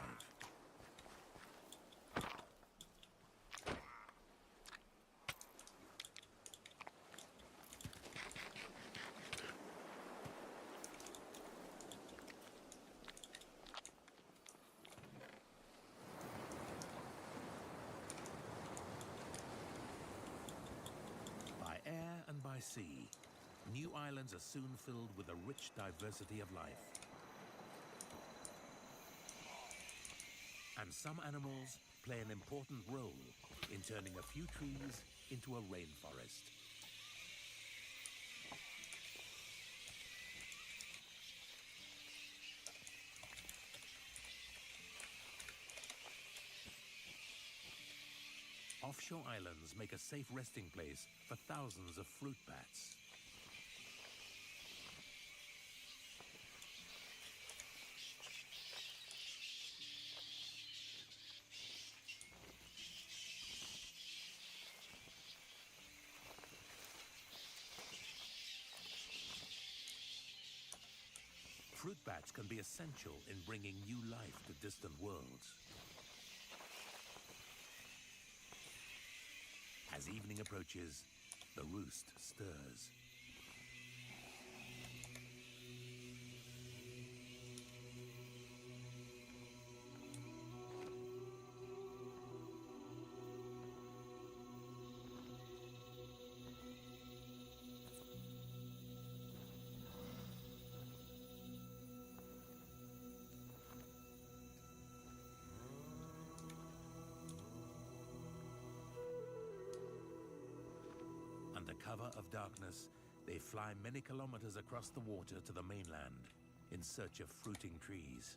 new islands are soon filled with a rich diversity of life. And some animals play an important role in turning a few trees into a rainforest. Offshore islands make a safe resting place for thousands of fruit bats. Fruit bats can be essential in bringing new life to distant worlds. As evening approaches, the roost stirs. Under cover of darkness, they fly many kilometers across the water to the mainland in search of fruiting trees.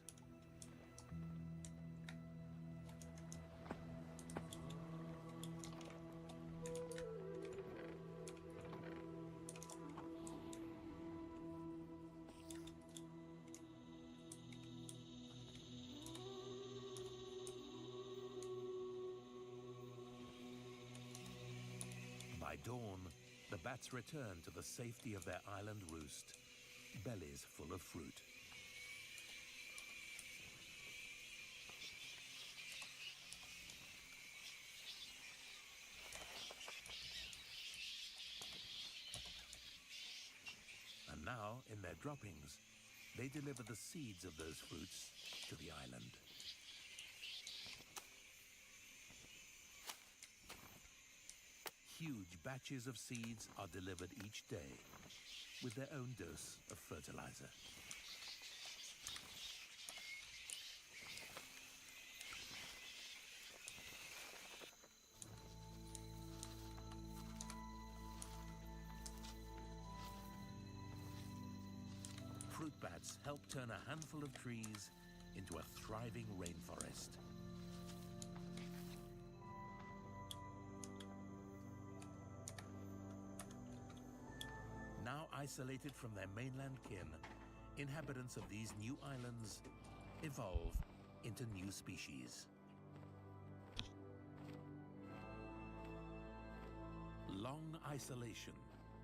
By dawn, the bats return to the safety of their island roost, bellies full of fruit. And now, in their droppings, they deliver the seeds of those fruits to the island. Huge batches of seeds are delivered each day with their own dose of fertilizer. Fruit bats help turn a handful of trees into a thriving rainforest. Now isolated from their mainland kin, inhabitants of these new islands evolve into new species. Long isolation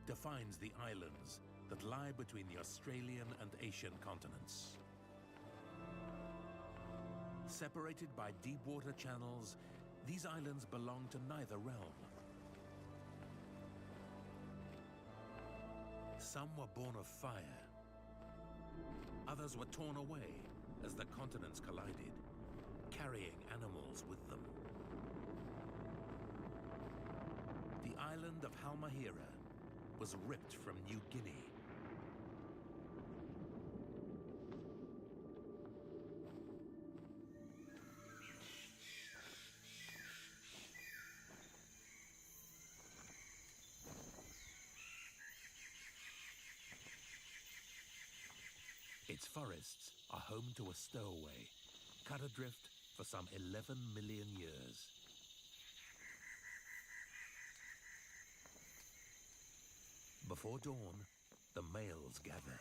defines the islands that lie between the Australian and Asian continents. Separated by deep water channels, these islands belong to neither realm. Some were born of fire. Others were torn away as the continents collided, carrying animals with them. The island of Halmahera was ripped from New Guinea. Its forests are home to a stowaway, cut adrift for some 11 million years. Before dawn, the males gather.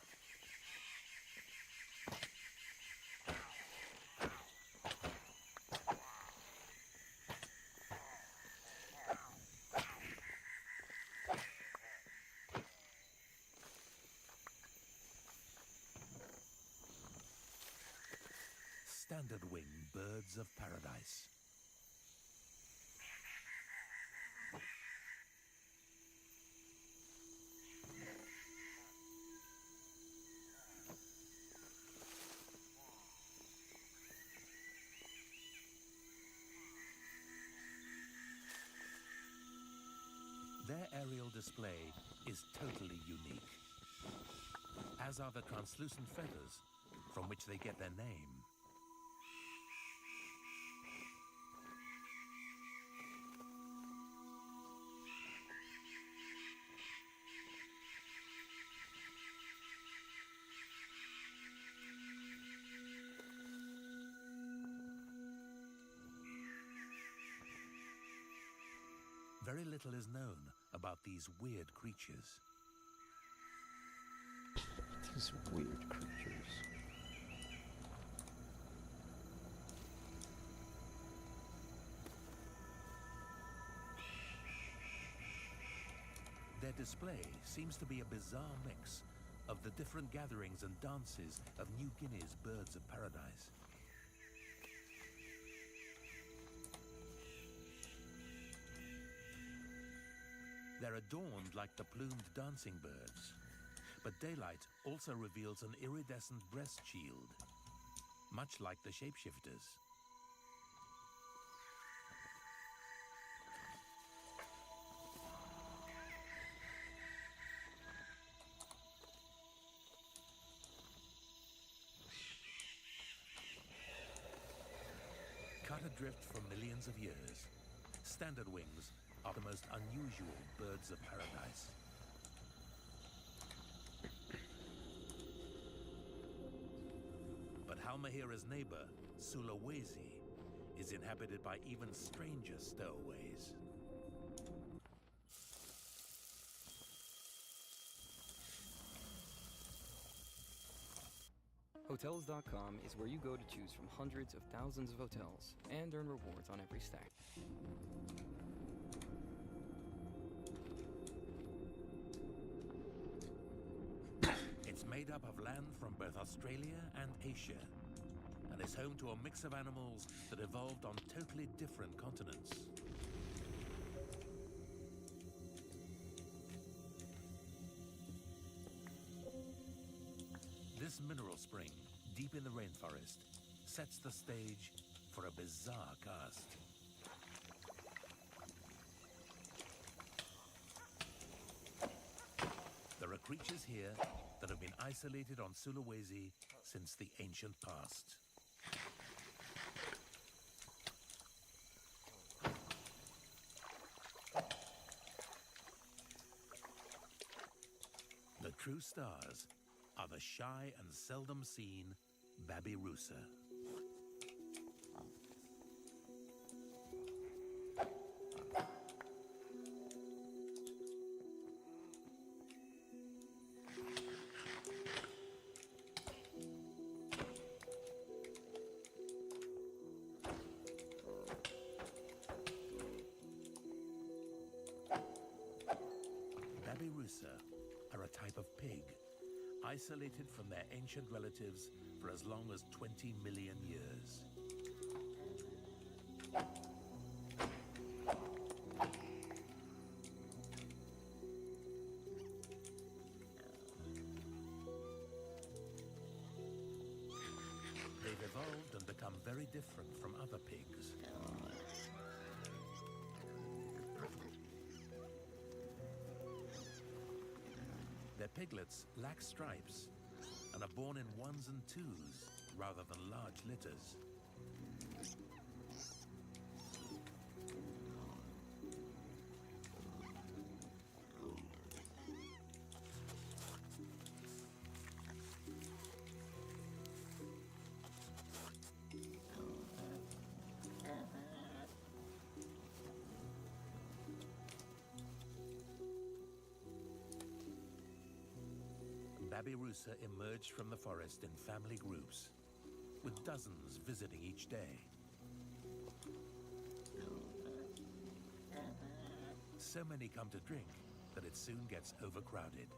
Standard-wing birds of paradise. Their aerial display is totally unique. as are the translucent feathers from which they get their name. Very little is known about these weird creatures. These weird creatures. Their display seems to be a bizarre mix of the different gatherings and dances of New Guinea's birds of paradise. They're adorned like the plumed dancing birds, but daylight also reveals an iridescent breast shield, much like the shapeshifters. Cut adrift for millions of years, standard wings are the most unusual birds of paradise. But Halmahera's neighbor, Sulawesi, is inhabited by even stranger stowaways. Hotels.com is where you go to choose from hundreds of thousands of hotels and earn rewards on every stay. It's made up of land from both Australia and Asia, and is home to a mix of animals that evolved on totally different continents. This mineral spring, deep in the rainforest, sets the stage for a bizarre cast. There are creatures here that have been isolated on Sulawesi since the ancient past. The true stars are the shy and seldom seen Babirusa. Babirusa are a type of pig, isolated from their ancient relatives for as long as 20 million years. They've evolved and become very different from other pigs. Their piglets lack stripes and are born in ones and twos rather than large litters. Babirusa emerged from the forest in family groups, with dozens visiting each day. So many come to drink that it soon gets overcrowded,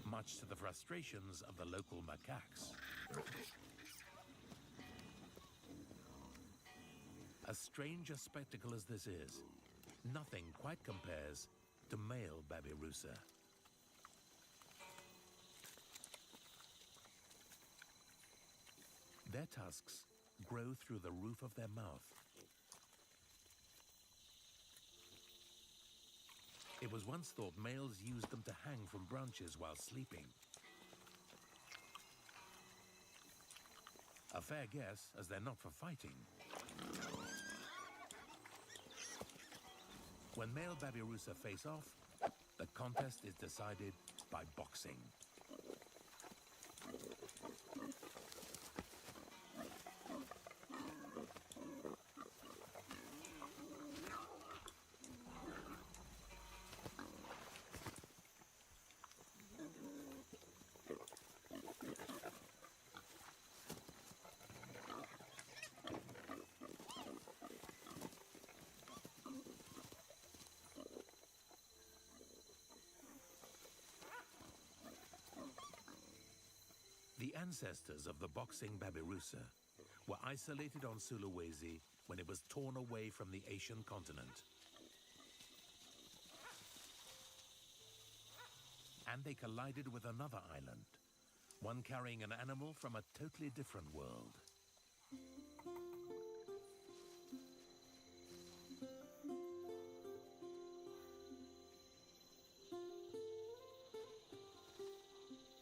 much to the frustrations of the local macaques. As strange a spectacle as this is, nothing quite compares to male Babirusa. Their tusks grow through the roof of their mouth. It was once thought males used them to hang from branches while sleeping. A fair guess, as they're not for fighting. When male Babirusa face off, the contest is decided by boxing. The ancestors of the boxing Babirusa were isolated on Sulawesi when it was torn away from the Asian continent. And they collided with another island, one carrying an animal from a totally different world.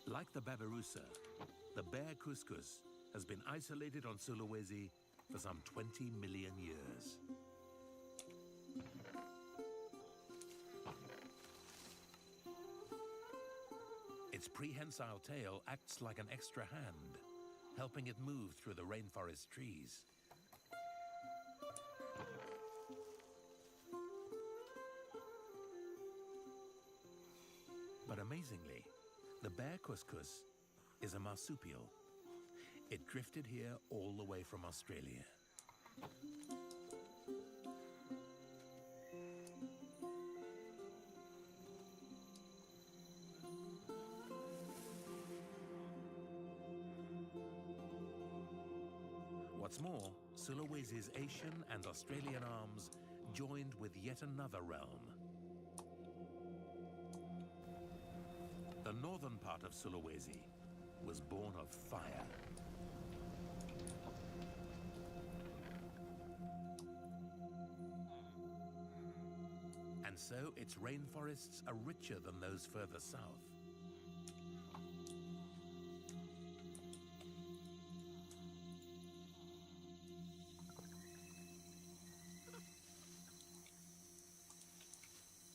Like the Babirusa, the bear cuscus has been isolated on Sulawesi for some 20 million years. Its prehensile tail acts like an extra hand, helping it move through the rainforest trees. But amazingly, the bear cuscus is a marsupial. It drifted here all the way from Australia. What's more, Sulawesi's Asian and Australian arms joined with yet another realm. The northern part of Sulawesi was born of fire. And so its rainforests are richer than those further south.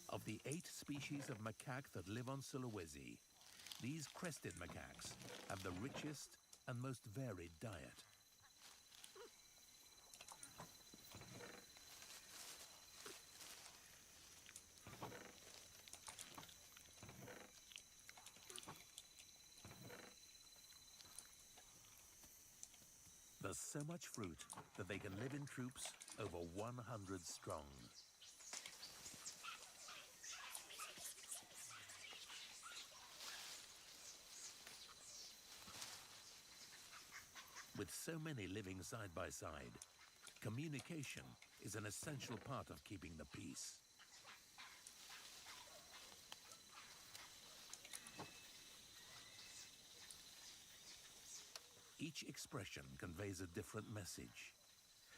Of the 8 species of macaque that live on Sulawesi, these crested macaques have the richest and most varied diet. There's so much fruit that they can live in troops over 100 strong. With so many living side by side, communication is an essential part of keeping the peace. Each expression conveys a different message,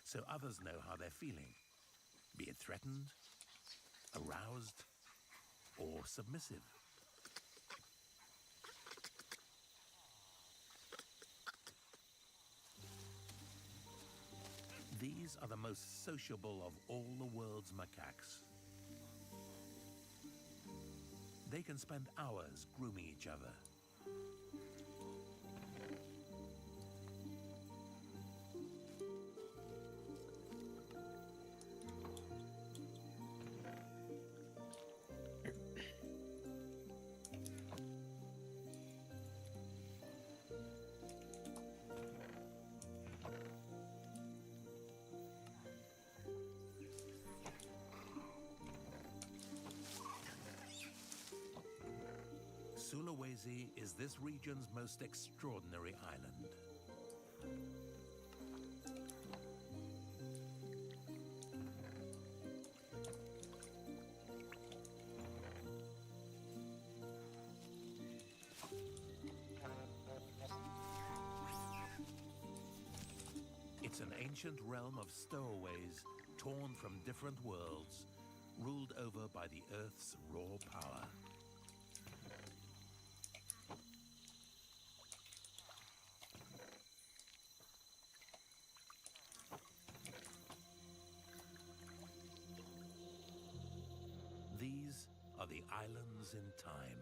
so others know how they're feeling, be it threatened, aroused, or submissive. These are the most sociable of all the world's macaques. They can spend hours grooming each other. Sulawesi is this region's most extraordinary island. It's an ancient realm of stowaways torn from different worlds, ruled over by the Earth's raw power. These are the islands in time.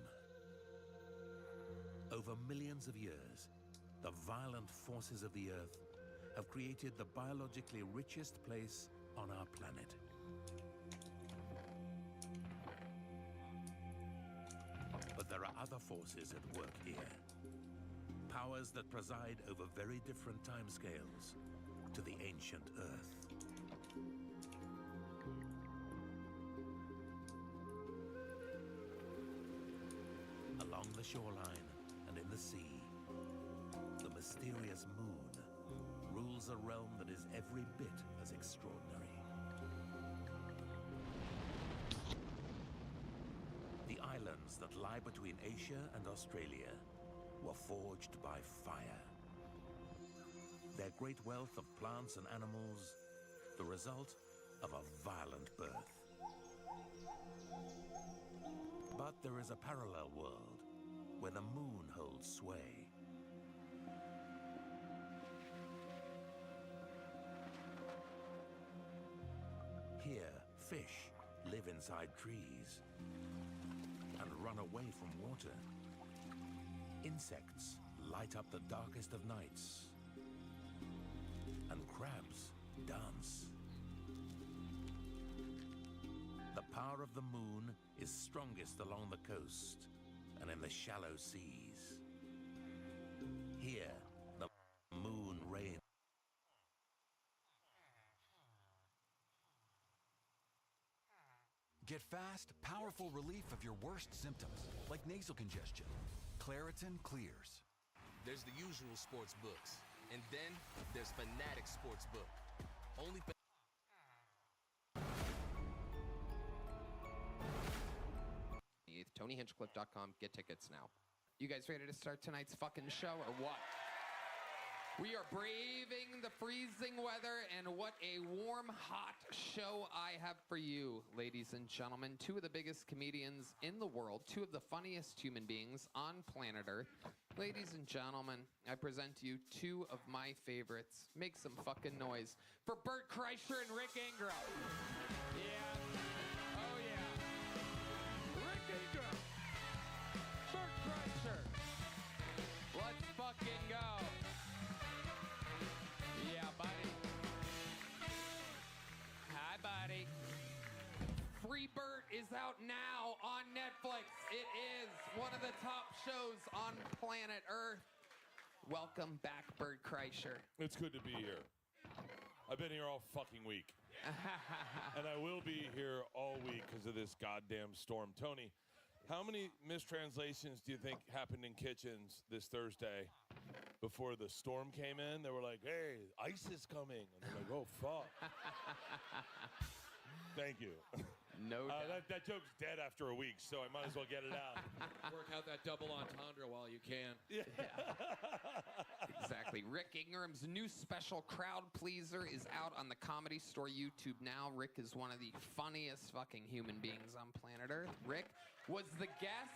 Over millions of years, the violent forces of the Earth have created the biologically richest place on our planet. But there are other forces at work here. Powers that preside over very different timescales to the ancient Earth. Along the shoreline and in the sea, the mysterious moon rules a realm that is every bit as extraordinary. The islands that lie between Asia and Australia were forged by fire. Their great wealth of plants and animals, the result of a violent birth. But there is a parallel world where the moon holds sway. Here, fish live inside trees and run away from water. Insects light up the darkest of nights. And crabs dance. The power of the moon is strongest along the coast and in the shallow seas. Here, the moon reigns. Get fast, powerful relief of your worst symptoms, like nasal congestion. Claritin clears. There's the usual sports books, and then there's Fanatic Sportsbook. Only TonyHinchcliffe.com. Get tickets now. You guys ready to start tonight's fucking show or what? We are braving the freezing weather, and what a warm, hot show I have for you, ladies and gentlemen. Two of the biggest comedians in the world, two of the funniest human beings on planet Earth. Ladies and gentlemen, I present to you two of my favorites. Make some fucking noise for Bert Kreischer and Rick Ingraham. Yeah. Oh, yeah. Rick Ingraham. Bert Kreischer. Let's fucking go. Yeah, buddy. Hi, buddy. Free Bert is out now on Netflix. It is one of the top shows on planet Earth. Welcome back, Bert Kreischer. It's good to be here. I've been here all fucking week. And I will be here all week because of this goddamn storm. Tony, how many mistranslations do you think happened in kitchens this Thursday before the storm came in? They were like, hey, ice is coming. And they're like, oh, fuck. Thank you. No doubt. That joke's dead after a week, so I might as well get it out. Work out that double entendre while you can. Yeah. Exactly. Rick Ingraham's new special, Crowd Pleaser, is out on the Comedy Store YouTube now. Rick is one of the funniest fucking human beings on planet Earth. Rick was the guest.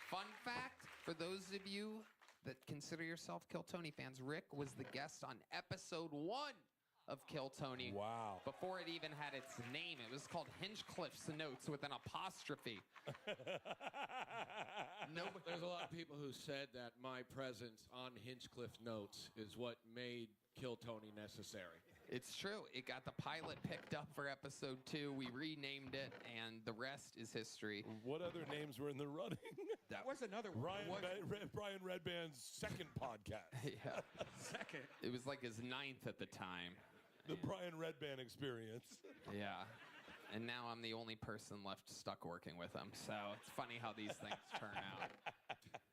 Fun fact, for those of you that consider yourself Kill Tony fans, Rick was the guest on episode 1 of Kill Tony. Wow. Before it even had its name. It was called Hinchcliffe's Notes with an apostrophe. There's a lot of people who said that my presence on Hinchcliffe Notes is what made Kill Tony necessary. It's true. It got the pilot picked up for episode 2. We renamed it, and the rest is history. What other names were in the running? That was another one. Brian Redban's second podcast. Yeah. Second. It was like his 9th at the time. The Brian Redban experience. Yeah. And now I'm the only person left stuck working with him. So it's funny how these things turn out.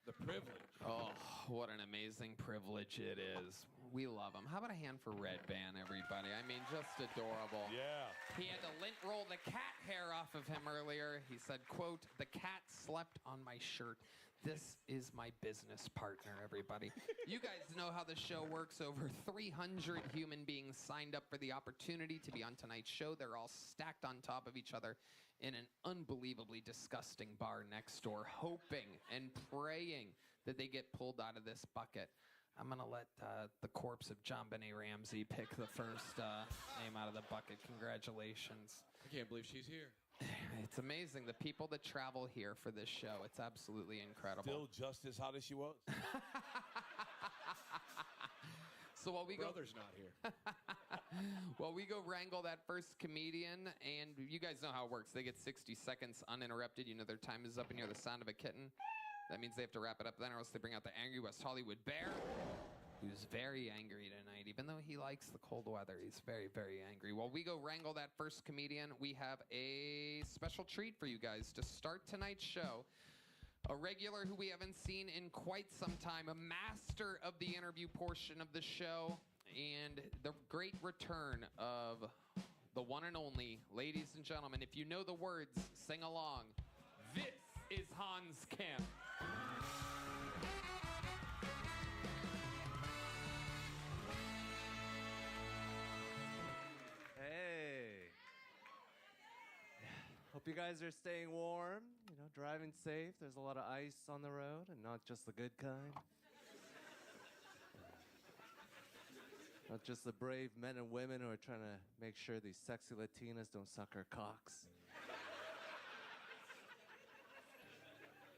The privilege. Oh, what an amazing privilege it is. We love him. How about a hand for Redban, everybody? I mean, just adorable. Yeah. He had to lint roll the cat hair off of him earlier. He said, quote, "The cat slept on my shirt. This is my business partner," everybody. You guys know how the show works. Over 300 human beings signed up for the opportunity to be on tonight's show. They're all stacked on top of each other. in an unbelievably disgusting bar next door, hoping and praying that they get pulled out of this bucket. I'm going to let the corpse of John Benet Ramsey pick the first name out of the bucket. Congratulations. I can't believe she's here. It's amazing. The people that travel here for this show, it's absolutely incredible. Still just as hot as she was. So while we Brother's not here. While we go wrangle that first comedian, and you guys know how it works. They get 60 seconds uninterrupted. You know their time is up, and you hear the sound of a kitten. That means they have to wrap it up then, or else they bring out the angry West Hollywood Bear, who's very angry tonight. Even though he likes the cold weather, he's very, very angry. While we go wrangle that first comedian, we have a special treat for you guys to start tonight's show. A regular who we haven't seen in quite some time, a master of the interview portion of the show, and the great return of the one and only, ladies and gentlemen, if you know the words, sing along. This is Hans Kemp. Hey. Hope you guys are staying warm, driving safe. There's a lot of ice on the road and not just the good kind. Not just the brave men and women who are trying to make sure these sexy Latinas don't suck our cocks.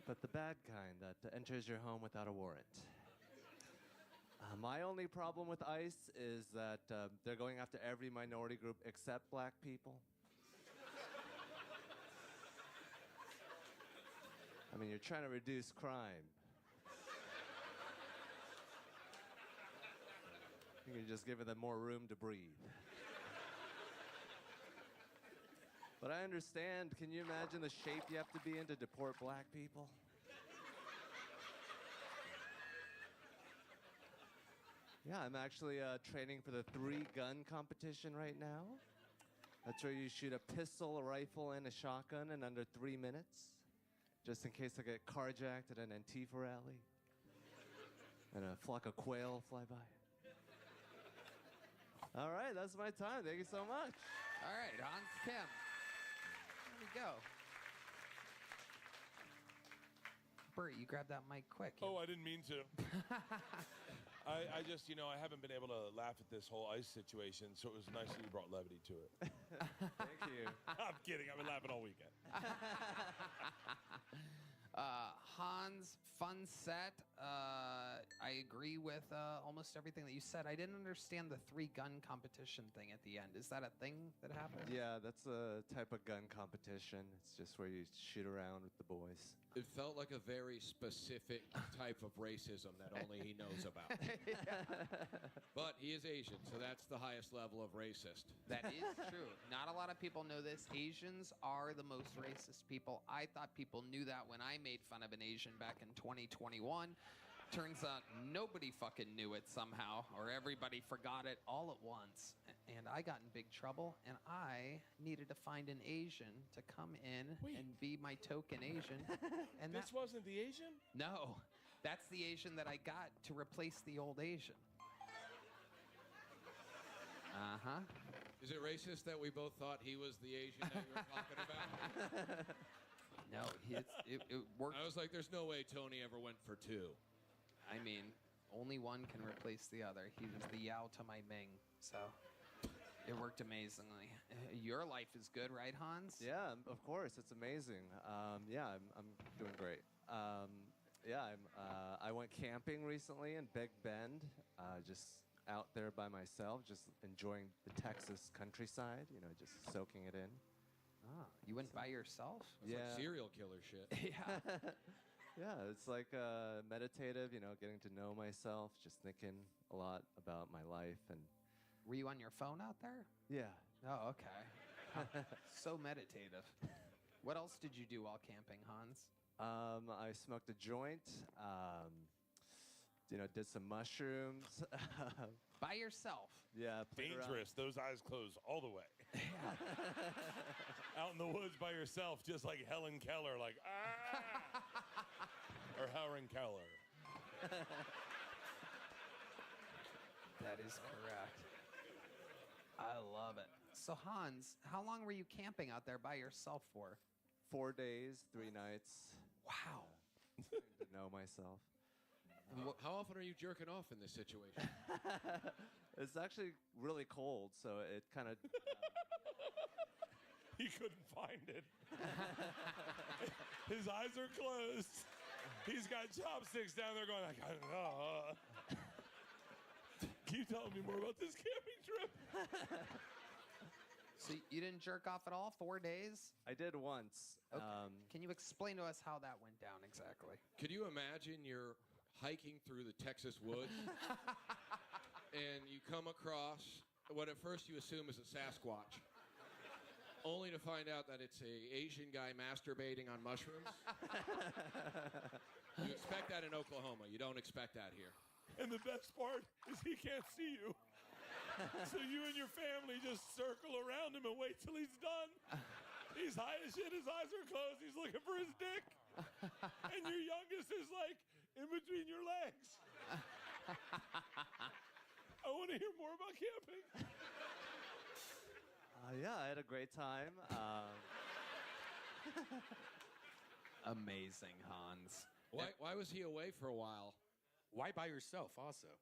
But the bad kind that enters your home without a warrant. My only problem with ICE is that they're going after every minority group except black people. I mean, you're trying to reduce crime. You're just giving them more room to breathe. But I understand. Can you imagine the shape you have to be in to deport black people? Yeah, I'm actually training for the 3-gun competition right now. That's where you shoot a pistol, a rifle, and a shotgun in under 3 minutes, just in case I get carjacked at an Antifa rally and a flock of quail fly by. All right, that's my time. Thank you so much. All right, Hans Kemp. There we go. Bert, you grabbed that mic quick. Oh, I didn't mean to. I just, I haven't been able to laugh at this whole ICE situation, so it was nice that you brought levity to it. Thank you. I'm kidding. I've been laughing all weekend. Hans, fun set. I agree with almost everything that you said. I didn't understand the 3-gun competition thing at the end. Is that a thing that happened? Yeah, that's a type of gun competition. It's just where you shoot around with the boys. It felt like a very specific type of racism that only he knows about. But he is Asian, so that's the highest level of racist. That is true. Not a lot of people know this. Asians are the most racist people. I thought people knew that when I made fun of an Asian back in 2021. Turns out nobody fucking knew it somehow, or everybody forgot it all at once. And I got in big trouble, and I needed to find an Asian to come in and be my token Asian. And this wasn't the Asian? No, that's the Asian that I got to replace the old Asian. Uh-huh. Is it racist that we both thought he was the Asian that you were talking about? No, it worked. I was like, there's no way Tony ever went for 2. I mean, only one can replace the other. He was the Yao to my Ming, so it worked amazingly. Your life is good, right, Hans? Yeah, of course. It's amazing. Yeah, I'm doing great. I went camping recently in Big Bend, just out there by myself, just enjoying the Texas countryside, just soaking it in. Ah, you went by yourself? It's like serial killer shit. Yeah. Yeah, it's like meditative, getting to know myself, just thinking a lot about my life. And were you on your phone out there? Yeah. Oh, okay. So meditative. What else did you do while camping, Hans? I smoked a joint, did some mushrooms. By yourself? Yeah. Dangerous. Those eyes closed all the way. Out in the woods by yourself, just like Helen Keller, like, ah! Or Helen Keller. That is correct. I love it. So Hans, how long were you camping out there by yourself for? 4 days, 3 nights. Wow. To know myself. How often are you jerking off in this situation? It's actually really cold, so it kind of. He couldn't find it. His eyes are closed. He's got chopsticks down there going, like, I don't know. Keep telling me more about this camping trip. So you didn't jerk off at all? 4 days? I did once. Okay. Can you explain to us how that went down exactly? Could you imagine you're hiking through the Texas woods and you come across what at first you assume is a Sasquatch, only to find out that it's a Asian guy masturbating on mushrooms? You expect that in Oklahoma. You don't expect that here. And the best part is he can't see you. So you and your family just circle around him and wait till he's done. He's high as shit, his eyes are closed, he's looking for his dick. And your youngest is like in between your legs. I want to hear more about camping. Yeah, I had a great time. Amazing, Hans. Why was he away for a while? Why by yourself also?